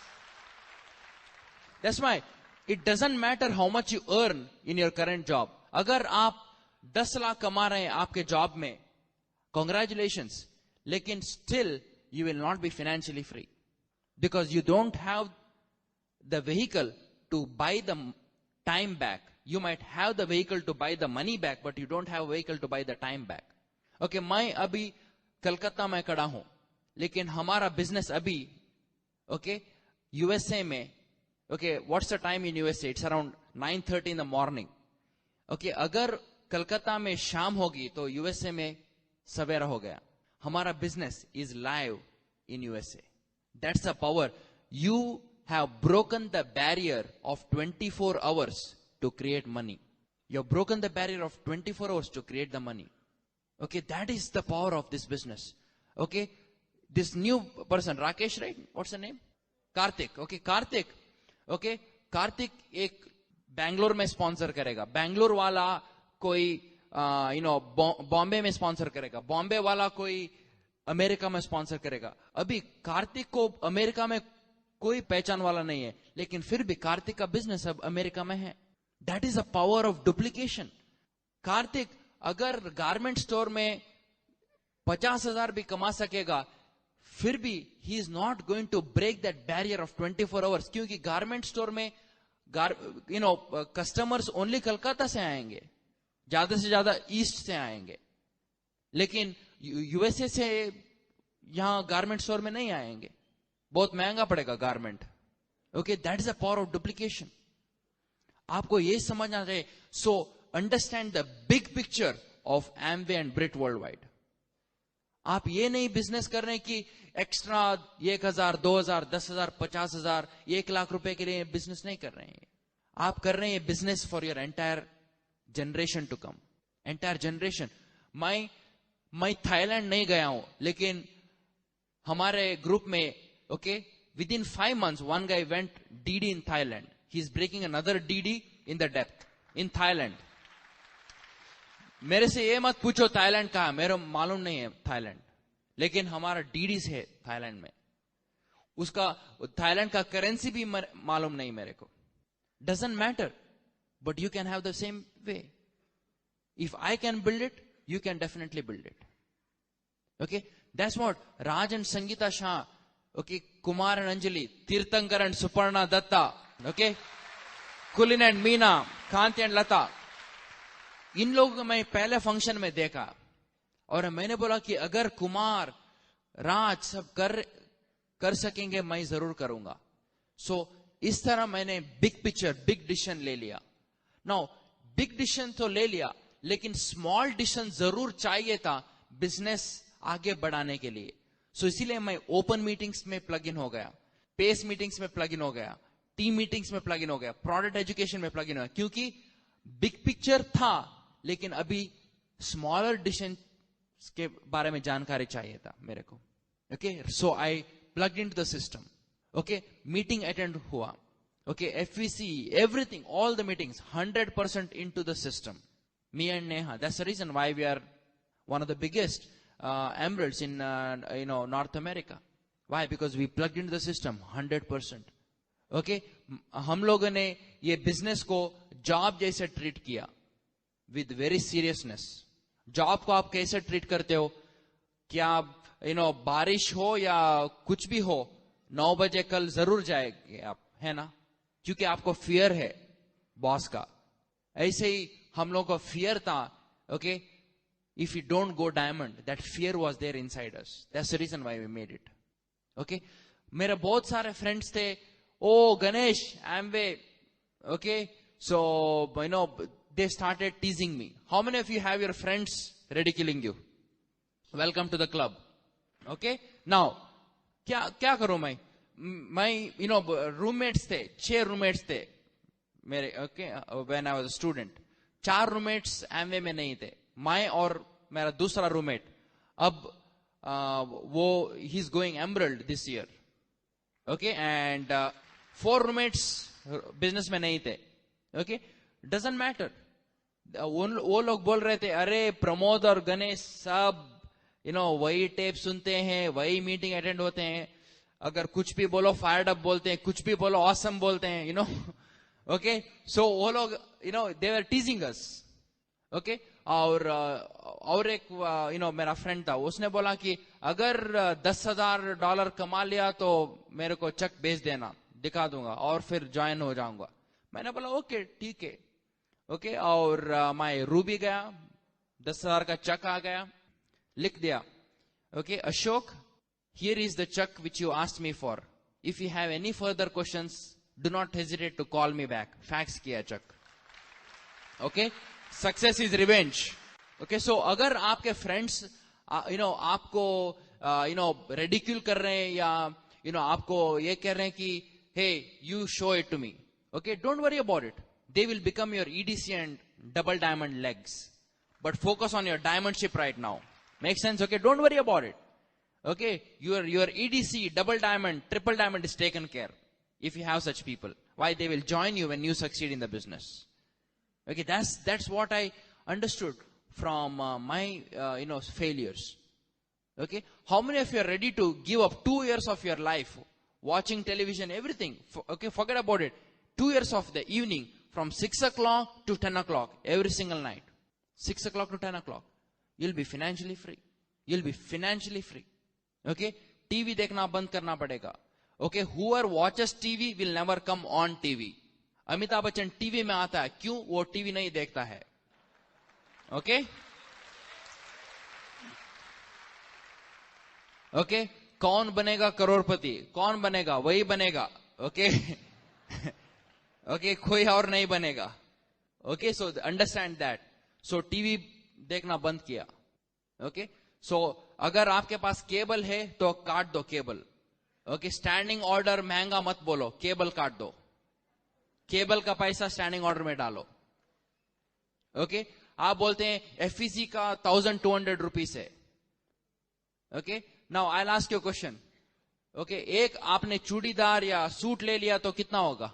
That's why it doesn't matter how much you earn in your current job. अगर आप 10 लाख कमा रहे हैं आपके job में, congratulations. लेकिन still you will not be financially free because you don't have the vehicle to buy the time back. You might have the vehicle to buy the money back, but you don't have a vehicle to buy the time back. Okay, मैं अभी कलकत्ता में खड़ा हूं, लेकिन हमारा business अभी USA में, what's the time in USA? It's around 9:30 in the morning. अगर कलकत्ता में शाम होगी तो USA में सवेरा हो गया. हमारा business is live in USA. That's the power. You have broken the barrier of 24 hours to create money. You have broken the barrier of 24 hours to create the money. That is the power of this business. This new person, Rakesh, right? What's the name? Karthik. Karthik एक बैंगलोर में sponsor करेगा. बैंगलोर वाला कोई बॉम्बे में sponsor करेगा. बॉम्बे वाला कोई America में स्पॉन्सर करेगा. अभी कार्तिक को अमेरिका में कोई पहचान वाला नहीं है, लेकिन फिर भी कार्तिक का बिजनेस अब अमेरिका में है. That is the power of duplication. Kartik अगर गारमेंट स्टोर में 50,000 भी कमा सकेगा, फिर भी he is not going to break that barrier of 24 hours. क्योंकि गारमेंट स्टोर में कस्टमर्स ओनली कलकत्ता से आएंगे, ज्यादा से ज्यादा ईस्ट से आएंगे, लेकिन यूएसए से यहां गारमेंट स्टोर में नहीं आएंगे. बहुत महंगा पड़ेगा garment. That is the power of duplication. आपको ये समझना चाहिए. So understand the big picture of Amway and Britt Worldwide. आप ये नहीं बिजनेस कर रहे कि एक्स्ट्रा 1,000, 2,000, 10,000, 50,000, 1 लाख रुपए के लिए बिजनेस नहीं कर रहे हैं. आप कर रहे हैं business for your entire generation to come. Entire generation. मैं थाईलैंड नहीं गया हूं, लेकिन हमारे ग्रुप में within 5 months one guy went DD in Thailand. He is breaking another DD in the depth in Thailand. मेरे से ये मत पूछो थाईलैंड कहाँ है, मेरे मालूम नहीं है थाईलैंड, लेकिन हमारा डीडीज है थाईलैंड में. उसका थाईलैंड का करेंसी भी मालूम नहीं मेरे को. Doesn't matter, but you can have the same way. If I can build it, you can definitely build it. That's what Raj and Sangeeta Shah, Kumar and Anjali, Tirthankar and Suparna Datta, Kulin and Meena, Kanti and Lata, इन लोगों को मैं पहले फंक्शन में देखा और मैंने बोला कि अगर कुमार राज सब कर सकेंगे मैं जरूर करूंगा. सो इस तरह मैंने बिग पिक्चर, बिग डिसीजन ले लिया. नाउ बिग डिसीजन तो ले लिया, लेकिन स्मॉल डिसीजन जरूर चाहिए था बिजनेस आगे बढ़ाने के लिए. सो इसीलिए मैं ओपन मीटिंग्स में प्लग इन हो गया, पेस मीटिंग्स में प्लग इन हो गया, टीम मीटिंग्स में प्लग इन हो गया, प्रोडक्ट एजुकेशन में प्लग इन हो गया, क्योंकि बिग पिक्चर था लेकिन अभी स्मॉलर डिसीजन के बारे में जानकारी चाहिए था मेरे को. Okay, so I plug in to the system. Okay, meeting attend हुआ. Okay, FVC, everything, all the meetings, 100% into the system. Me and Neha. That's the reason why we are one of the biggest emeralds in North America. Why? Because we plugged into the system 100%. Okay, हम लोगों ने ये business को job जैसे treat किया with very seriousness. Job को आप कैसे ट्रीट करते हो? क्या बारिश हो या कुछ भी हो, 9 बजे कल जरूर जाएंगे आप, है ना? क्योंकि आपको फियर है बॉस का. ऐसे ही हम लोगों को फियर था. Okay, if you don't go diamond, that fear was there inside us. That's the reason why we made it. Okay, मेरे बहुत सारे फ्रेंड्स थे. Oh Ganesh, Amway. Okay, so they started teasing me. How many of you have your friends ridiculing you? Welcome to the club. Okay, now क्या करूं मैं roommates थे, 6 roommates थे मेरे. Okay, when I was a student 4 roommates Amway में नहीं थे, मैं और मेरा दूसरा रूममेट. अब वो ही is going emerald this year. Okay, and 4 roommates business में नहीं थे. Okay, doesn't matter. वो लोग बोल रहे थे, अरे प्रमोद और गणेश सब वही टेप सुनते हैं, वही मीटिंग अटेंड होते हैं, अगर कुछ भी बोलो फायर्ड अप बोलते हैं, कुछ भी बोलो ऑसम बोलते हैं, ओके. सो वो लोग दे वर टीजिंग अस. ओके, और एक मेरा फ्रेंड था, उसने बोला कि अगर $10,000 कमा लिया तो मेरे को चेक भेज देना, दिखा दूंगा और फिर ज्वाइन हो जाऊंगा. मैंने बोला ओके ठीक है. ओके, और मैं रूबी गया, 10,000 का चेक आ गया, लिख दिया. Okay, Ashok, here is the check which you asked me for. If you have any further questions, do not hesitate to call me back. Fax किया check. Okay, success is revenge. Okay, so अगर आपके friends आपको ridicule कर रहे हैं या आपको ये कह रहे हैं कि hey, you show it to me. Okay, don't worry about it. They will become your EDC and double diamond legs. But focus on your diamond ship right now. Make sense? Okay, don't worry about it. Okay, your EDC, double diamond, triple diamond is taken care. If you have such people, why? They will join you when you succeed in the business. Okay, that's what I understood from my failures. Okay, how many of you are ready to give up 2 years of your life watching television, everything? Okay, forget about it. 2 years of the evening from 6 o'clock to 10 o'clock every single night. 6 o'clock to 10 o'clock. You'll be financially free. You'll be financially free. Okay, TV देखना बंद करना पड़ेगा. Okay, whoever watches TV will never come on TV. Amitabh Bachchan TV में आता है, क्यों? वो TV नहीं देखता है. Okay, okay, कौन बनेगा करोड़पति? कौन बनेगा? वही बनेगा. Okay, okay, कोई और नहीं बनेगा. Okay, so understand that. So TV देखना बंद किया. Okay, so अगर आपके पास केबल है तो काट दो केबल. ओके, स्टैंडिंग ऑर्डर महंगा मत बोलो, केबल काट दो. केबल का पैसा स्टैंडिंग ऑर्डर में डालो. ओके, आप बोलते हैं FEC का 1,200 रुपीस है. Okay, now I will ask you question. Okay, एक आपने चूड़ीदार या सूट ले लिया तो कितना होगा?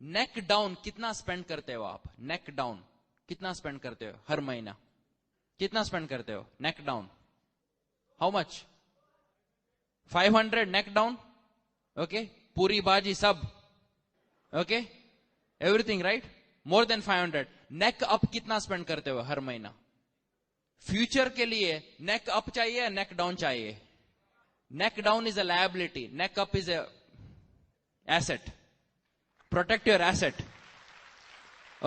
नेक डाउन कितना स्पेंड करते हो आप? नेक डाउन कितना स्पेंड करते हो हर महीना? कितना स्पेंड करते हो neck down? How much? 500 neck down. Okay, पूरी बाजी सब. Okay, everything right, more than 500. Neck up कितना स्पेंड करते हो हर महीना? फ्यूचर के लिए नेक अप चाहिए या नेक डाउन चाहिए? Neck down is a liability, neck up is an asset. Protect your asset.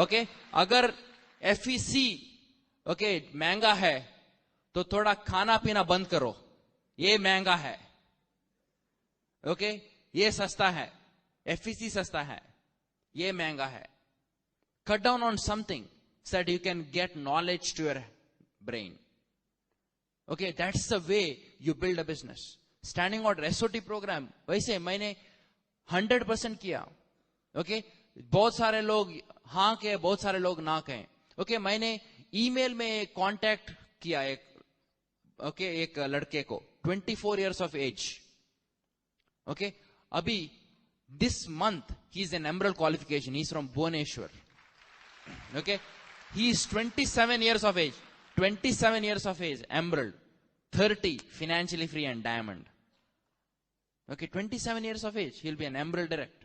Okay अगर FEC ओके महंगा है तो थोड़ा खाना पीना बंद करो, ये महंगा है। ओके ये सस्ता है, FEC सस्ता है, ये महंगा है। Cut down on something so that you can get knowledge to your brain. Okay, that's the way you build a business. Standing out SOT program, वैसे मैंने 100% किया। Okay, बहुत सारे लोग हाँ कहे, बहुत सारे लोग ना कहें। Okay, मैंने ईमेल में कांटेक्ट किया एक लड़के को 24 years of age. Okay, अभी this month he is an emerald qualification. He is from Bhubaneswar. Okay, he is 27 years of age. 27 years of age, emerald. 30 financially free and diamond. Okay, 27 years of age, he'll be an emerald direct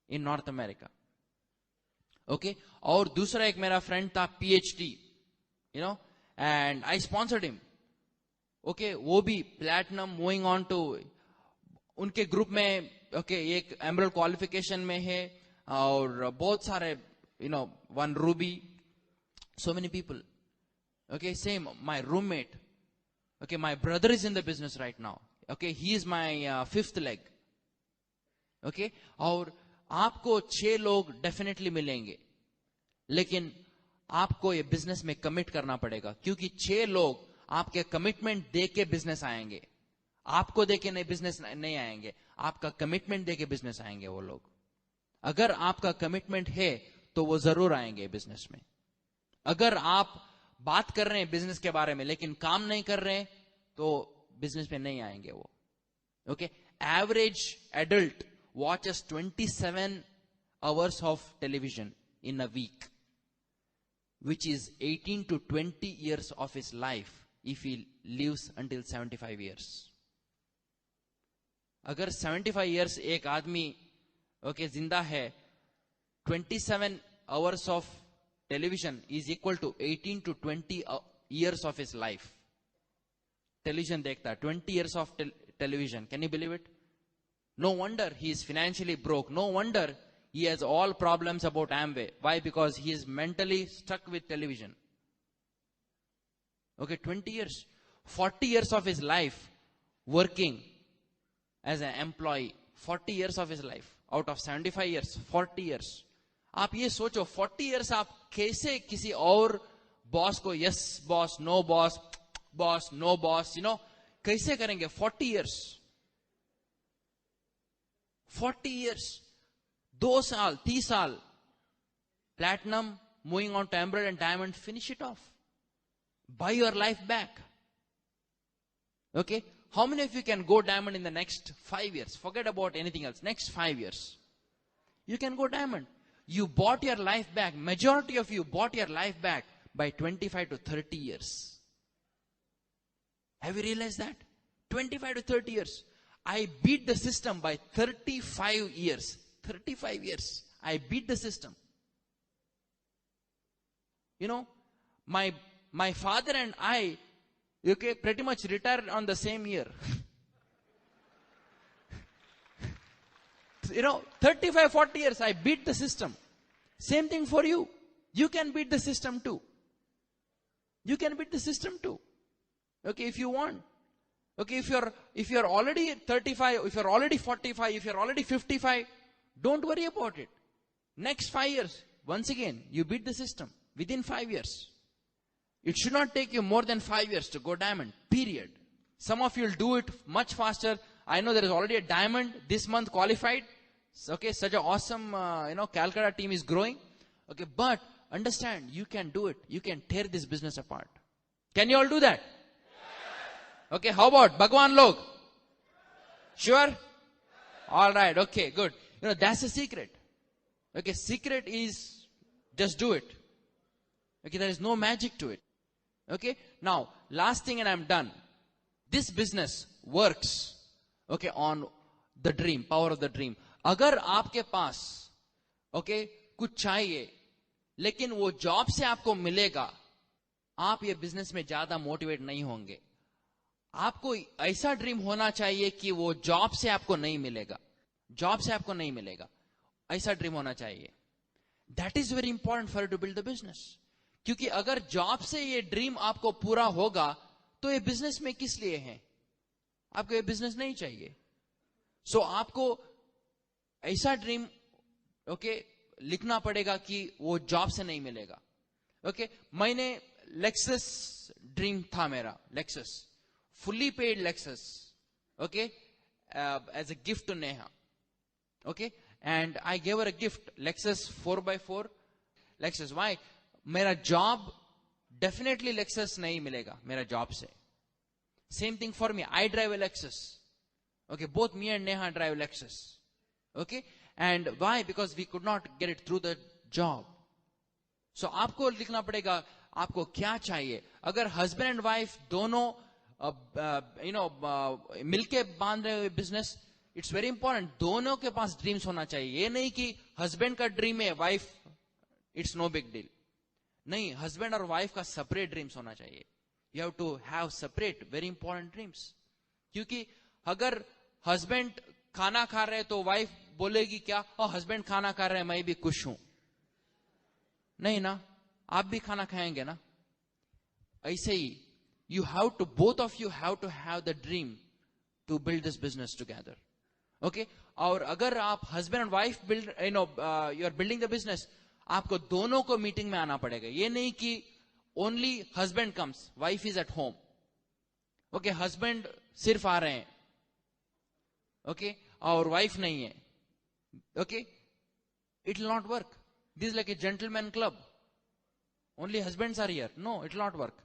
in North America. Okay, और दूसरा एक मेरा friend था PhD, you know, and I sponsored him. Okay, वो भी platinum moving on to उनके group में एक एमरल्ड क्वालिफिकेशन में है और बहुत सारे one Ruby, so many people. Okay, same my roommate. Okay, my brother is in the business right now. Okay, he is my fifth leg. Okay, और आपको 6 लोग डेफिनेटली मिलेंगे, लेकिन आपको ये बिजनेस में कमिट करना पड़ेगा, क्योंकि 6 लोग आपके कमिटमेंट दे के बिजनेस आएंगे। आपको देके नहीं बिजनेस नहीं आएंगे, आपका कमिटमेंट देके बिजनेस आएंगे वो लोग। अगर आपका कमिटमेंट है तो वो जरूर आएंगे बिजनेस में। अगर आप बात कर रहे हैं बिजनेस के बारे में लेकिन काम नहीं कर रहे हैं तो बिजनेस में नहीं आएंगे वो। Okay, average adult watches 27 hours of television in a week, which is 18 to 20 years of his life if he lives until 75 years. अगर 75 years एक आदमी जिंदा है, 27 hours of television is equal to 18 to 20 years of his life. Television देखता है, 20 years of television. Can you believe it? No wonder he is financially broke. No wonder he has all problems about Amway. Why? Because he is mentally stuck with television. Okay, 20 years. 40 years of his life working as an employee. 40 years of his life. Out of 75 years, 40 years. आप ये सोचो, 40 years आप कैसे किसी और boss को yes boss, no boss, boss, no boss, कैसे करेंगे? 40 years. 40 years. 2 साल, 3 साल. Platinum, moving on to emerald and diamond, finish it off. Buy your life back. Okay? How many of you can go diamond in the next 5 years? Forget about anything else. Next 5 years. You can go diamond. You bought your life back. Majority of you bought your life back by 25 to 30 years. Have you realized that? 25 to 30 years. I beat the system by 35 years. 35 years. I beat the system. My father and I, pretty much retired on the same year. 35, 40 years, I beat the system. Same thing for you. You can beat the system too. You can beat the system too. Okay, if you want. Okay, if you're already 35, if you're already 45, if you're already 55, don't worry about it. Next 5 years, once again, you beat the system within 5 years. It should not take you more than 5 years to go diamond, period. Some of you will do it much faster. I know there is already a diamond this month qualified. Okay, such an awesome, Calcutta team is growing. Okay, but understand, you can do it. You can tear this business apart. Can you all do that? Yes. Okay, how about Bhagwan Log? Sure? All right, okay, good. That's the secret. Okay, secret is just do it. Okay, there is no magic to it. Okay, now, last thing and I'm done. This business works, okay, on the dream, power of the dream. अगर आपके पास, okay, कुछ चाहिए, लेकिन वो job से आपको मिलेगा, आप ये बिजनेस में ज्यादा मोटिवेट नहीं होंगे. आपको ऐसा ड्रीम होना चाहिए कि वो जॉब से आपको नहीं मिलेगा. जॉब से आपको नहीं मिलेगा. ऐसा ड्रीम होना चाहिए. That is very important for to build the business. क्योंकि अगर जॉब से ये ड्रीम आपको पूरा होगा तो ये बिजनेस में किस लिए है? आपको ये बिजनेस नहीं चाहिए. सो आपको ऐसा ड्रीम लिखना पड़ेगा कि वो जॉब से नहीं मिलेगा. मैंने लेक्सस ड्रीम था मेरा, Lexus, fully paid Lexus, as a gift to Neha. And I gave her a gift, Lexus 4x4 Lexus. Why? मेरा जॉब डेफिनेटली लेक्सस नहीं मिलेगा मेरा जॉब से. Same thing for me, I drive a Lexus. Both me and Neha drive Lexus. And why? Because we could not get it through the job. So आपको लिखना पड़ेगा आपको क्या चाहिए. अगर हस्बैंड एंड वाइफ दोनों मिलके बांध रहे बिजनेस, इट्स वेरी इंपॉर्टेंट दोनों के पास ड्रीम्स होना चाहिए. ये नहीं कि हस्बैंड का ड्रीम है, wife it's no big deal. नहीं, हस्बैंड और वाइफ का सेपरेट ड्रीम्स होना चाहिए. You have to have separate very important dreams. क्योंकि अगर हस्बैंड खाना खा रहे तो वाइफ बोलेगी क्या? हस्बैंड खाना खा रहे हैं, मैं भी खुश हूं. नहीं ना, आप भी खाना खाएंगे ना. ऐसे ही you have to, both of you have to have the dream to build this business together. और अगर आप husband and wife build you are building the business, आपको दोनों को मीटिंग में आना पड़ेगा. ये नहीं कि only husband comes, wife is at home. Husband सिर्फ आ रहे हैं, और वाइफ नहीं है. It will not work. This is like a gentleman club. Only husbands are here. No, it will not work.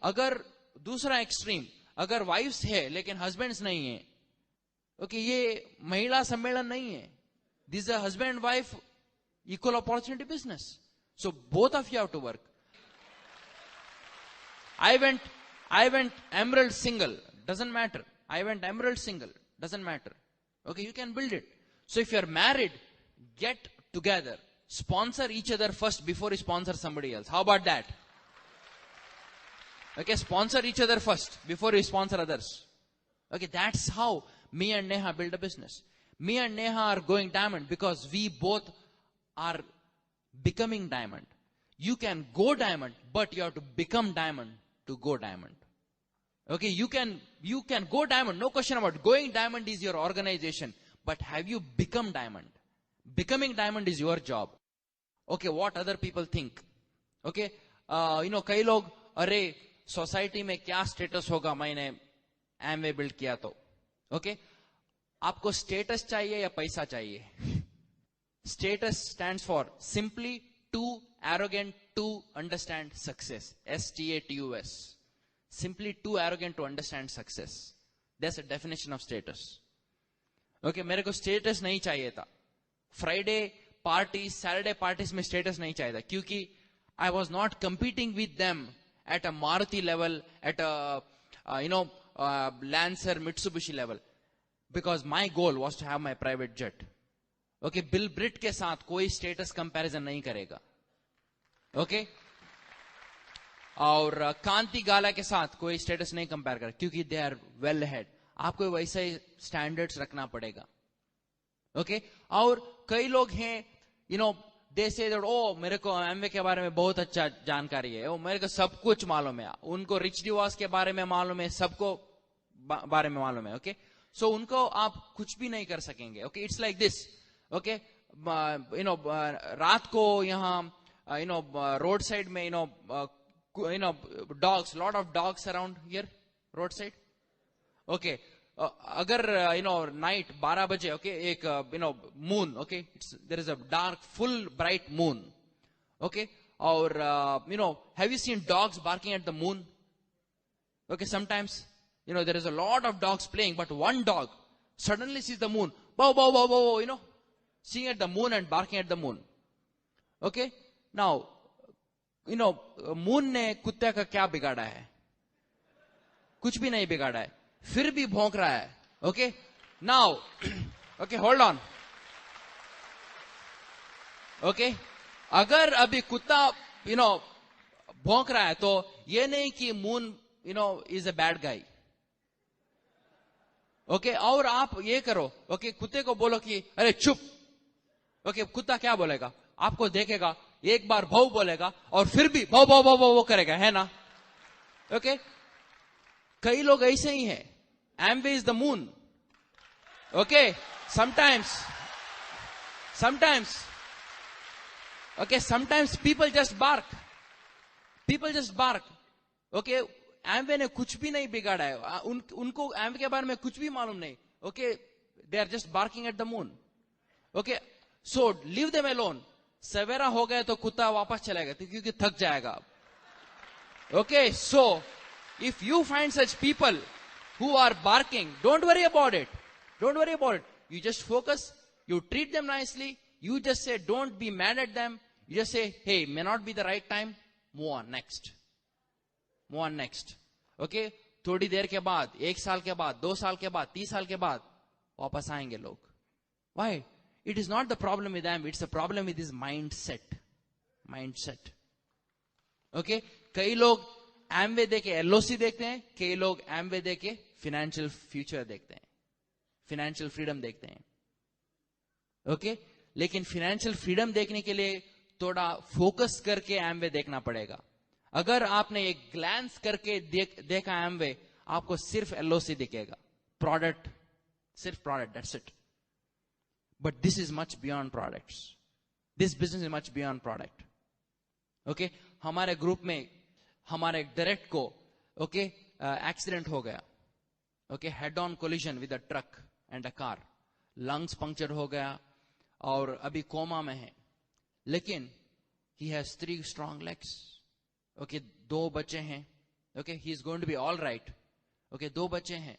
अगर दूसरा एक्सट्रीम, अगर वाइफ्स है लेकिन हस्बैंड्स नहीं है, ये महिला सम्मेलन नहीं है. This is a husband and wife equal opportunity business. So both of you have to work. I went emerald single. Doesn't matter. I went emerald single. Doesn't matter. You can build it. So if you're married, get together. Sponsor each other first before you sponsor somebody else. How about that? Sponsor each other first before you sponsor others. That's how me and Neha build a business. Me and Neha are going diamond because we both are becoming diamond. You can go diamond, but you have to become diamond to go diamond. You can go diamond, no question about it. Going diamond is your organization, but have you become diamond? Becoming diamond is your job. What other people think? कई लोग, अरे society में क्या status होगा मैंने Amway build किया तो. आपको स्टेटस चाहिए या पैसा चाहिए? Status stands for simply too arrogant to understand success. STATUS. Simply too arrogant to understand success. That's a definition of status. मेरे को स्टेटस नहीं चाहिए था. फ्राइडे पार्टी, सैटरडे पार्टीज में स्टेटस नहीं चाहिए था, क्योंकि I was not competing with them at a Maruti level, at a Lancer, Mitsubishi level, because my goal was to have my private jet. Bill Britt के साथ कोई status comparison नहीं करेगा. और कांति गाला के साथ कोई स्टेटस नहीं कंपेयर करेगा, क्योंकि दे आर वेल हेड. आपको वैसे ही स्टैंडर्ड्स रखना पड़ेगा. और कई लोग हैं, दे से ओ मेरे को एमवे के बारे में बहुत अच्छा जानकारी है, मेरे को सब कुछ मालूम है, उनको रिच डिवॉर्स के बारे में मालूम है, सबको बारे में मालूम है. सो उनको आप कुछ भी नहीं कर सकेंगे. It's like this. रात को यहाँ रोड साइड में dogs, lot of dogs around here road side. अगर नाइट 12 बजे एक moon, there is a dark full bright moon. और have you seen dogs barking at the moon? Sometimes there is a lot of dogs playing, but one dog suddenly sees the moon, bow bow bow bow, seeing at the moon and barking at the moon. Now moon ने कुत्ते का क्या बिगाड़ा है? कुछ भी नहीं बिगाड़ा है, फिर भी भौंक रहा है. Now hold on. अगर अभी कुत्ता भौंक रहा है तो ये नहीं कि moon is a bad guy. और आप ये करो, कुत्ते को बोलो कि अरे चुप, ओके, कुत्ता क्या बोलेगा? आपको देखेगा, एक बार भौ बोलेगा और फिर भी भौ भौ भौ भौ करेगा, है ना? ओके, कई लोग ऐसे ही हैं. Amway is the moon. Okay, sometimes, okay, sometimes people just bark. People just bark. Okay, Amway ने कुछ भी नहीं बिगाड़ा है. उनको Amway के बारे में कुछ भी मालूम नहीं. Okay, they are just barking at the moon. Okay, so leave them alone. सवेरा हो गए तो कुत्ता वापस चलेगा क्योंकि थक जाएगा. Okay, so if you find such people who are barking, don't worry about it. Don't worry about it. You just focus. You treat them nicely. You just say, don't be mad at them. You just say, hey, may not be the right time. Move on next. Move on next. Okay? थोड़ी देर के बाद, 1 साल के बाद, 2 साल के बाद, 3 साल के बाद, वापस आएंगे लोग. Why? It is not the problem with them. It's a problem with his mindset. Mindset. Okay? कई लोग Amway देके LOC देखते हैं, कई लोग Amway देके फाइनेंशियल फ्यूचर देखते हैं, फाइनेंशियल फ्रीडम देखते हैं. ओके, लेकिन फाइनेंशियल फ्रीडम देखने के लिए थोड़ा फोकस करके Amway देखना पड़ेगा. अगर आपने एक ग्लैंस करके देखा Amway, आपको सिर्फ LOC दिखेगा, प्रोडक्ट, सिर्फ product, that's it. But this is much beyond products. This business is much beyond product. Okay, हमारे ग्रुप में हमारे डायरेक्ट को एक्सीडेंट हो गया. Okay, head on collision with a truck and a car. Lungs puncture हो गया और अभी कोमा में है. लेकिन he has 3 strong legs. Okay, 2 बच्चे हैं. Okay, he is going to be all right. Okay, 2 बच्चे हैं.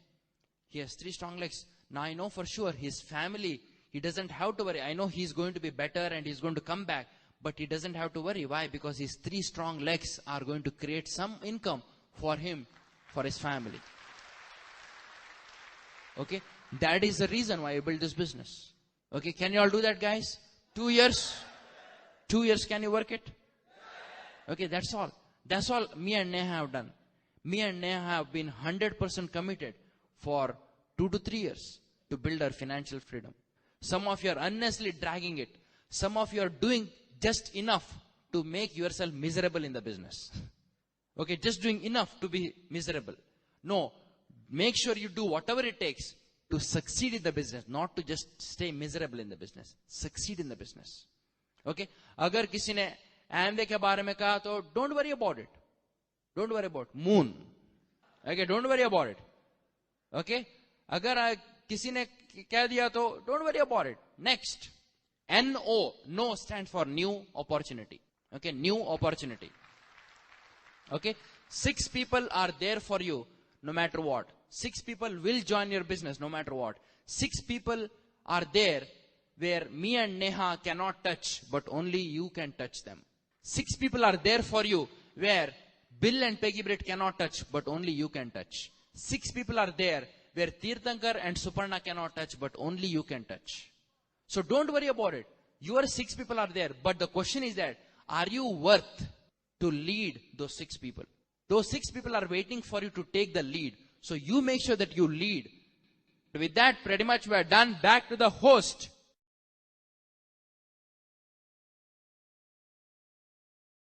He has 3 strong legs. Now I know for sure his family, he doesn't have to worry. I know he's going to be better and he's going to come back. But he doesn't have to worry. Why? Because his 3 strong legs are going to create some income for him, for his family. Okay? That is the reason why I built this business. Okay? Can you all do that, guys? 2 years? 2 years, can you work it? Okay, that's all. That's all me and Neha have done. Me and Neha have been 100% committed for 2 to 3 years to build our financial freedom. Some of you are unnecessarily dragging it. Some of you are doing just enough to make yourself miserable in the business. Okay, just doing enough to be miserable. No, make sure you do whatever it takes to succeed in the business, not to just stay miserable in the business. Succeed in the business. Okay, अगर किसी ने Amway के बारे में कहा तो don't worry about it. Don't worry about moon. Okay, don't worry about it. Okay, अगर किसी ने कह दिया तो don't worry about it. Next. NO, no stands for new opportunity. Okay, new opportunity. Okay, 6 people are there for you no matter what. 6 people will join your business no matter what. 6 people are there where me and Neha cannot touch, but only you can touch them. 6 people are there for you where Bill and Peggy Britt cannot touch, but only you can touch. 6 people are there where Tirthankar and Suparna cannot touch, but only you can touch. So don't worry about it. Your 6 people are there. But the question is that, are you worth to lead those 6 people? Those 6 people are waiting for you to take the lead. So you make sure that you lead. With that, pretty much we are done. Back to the host.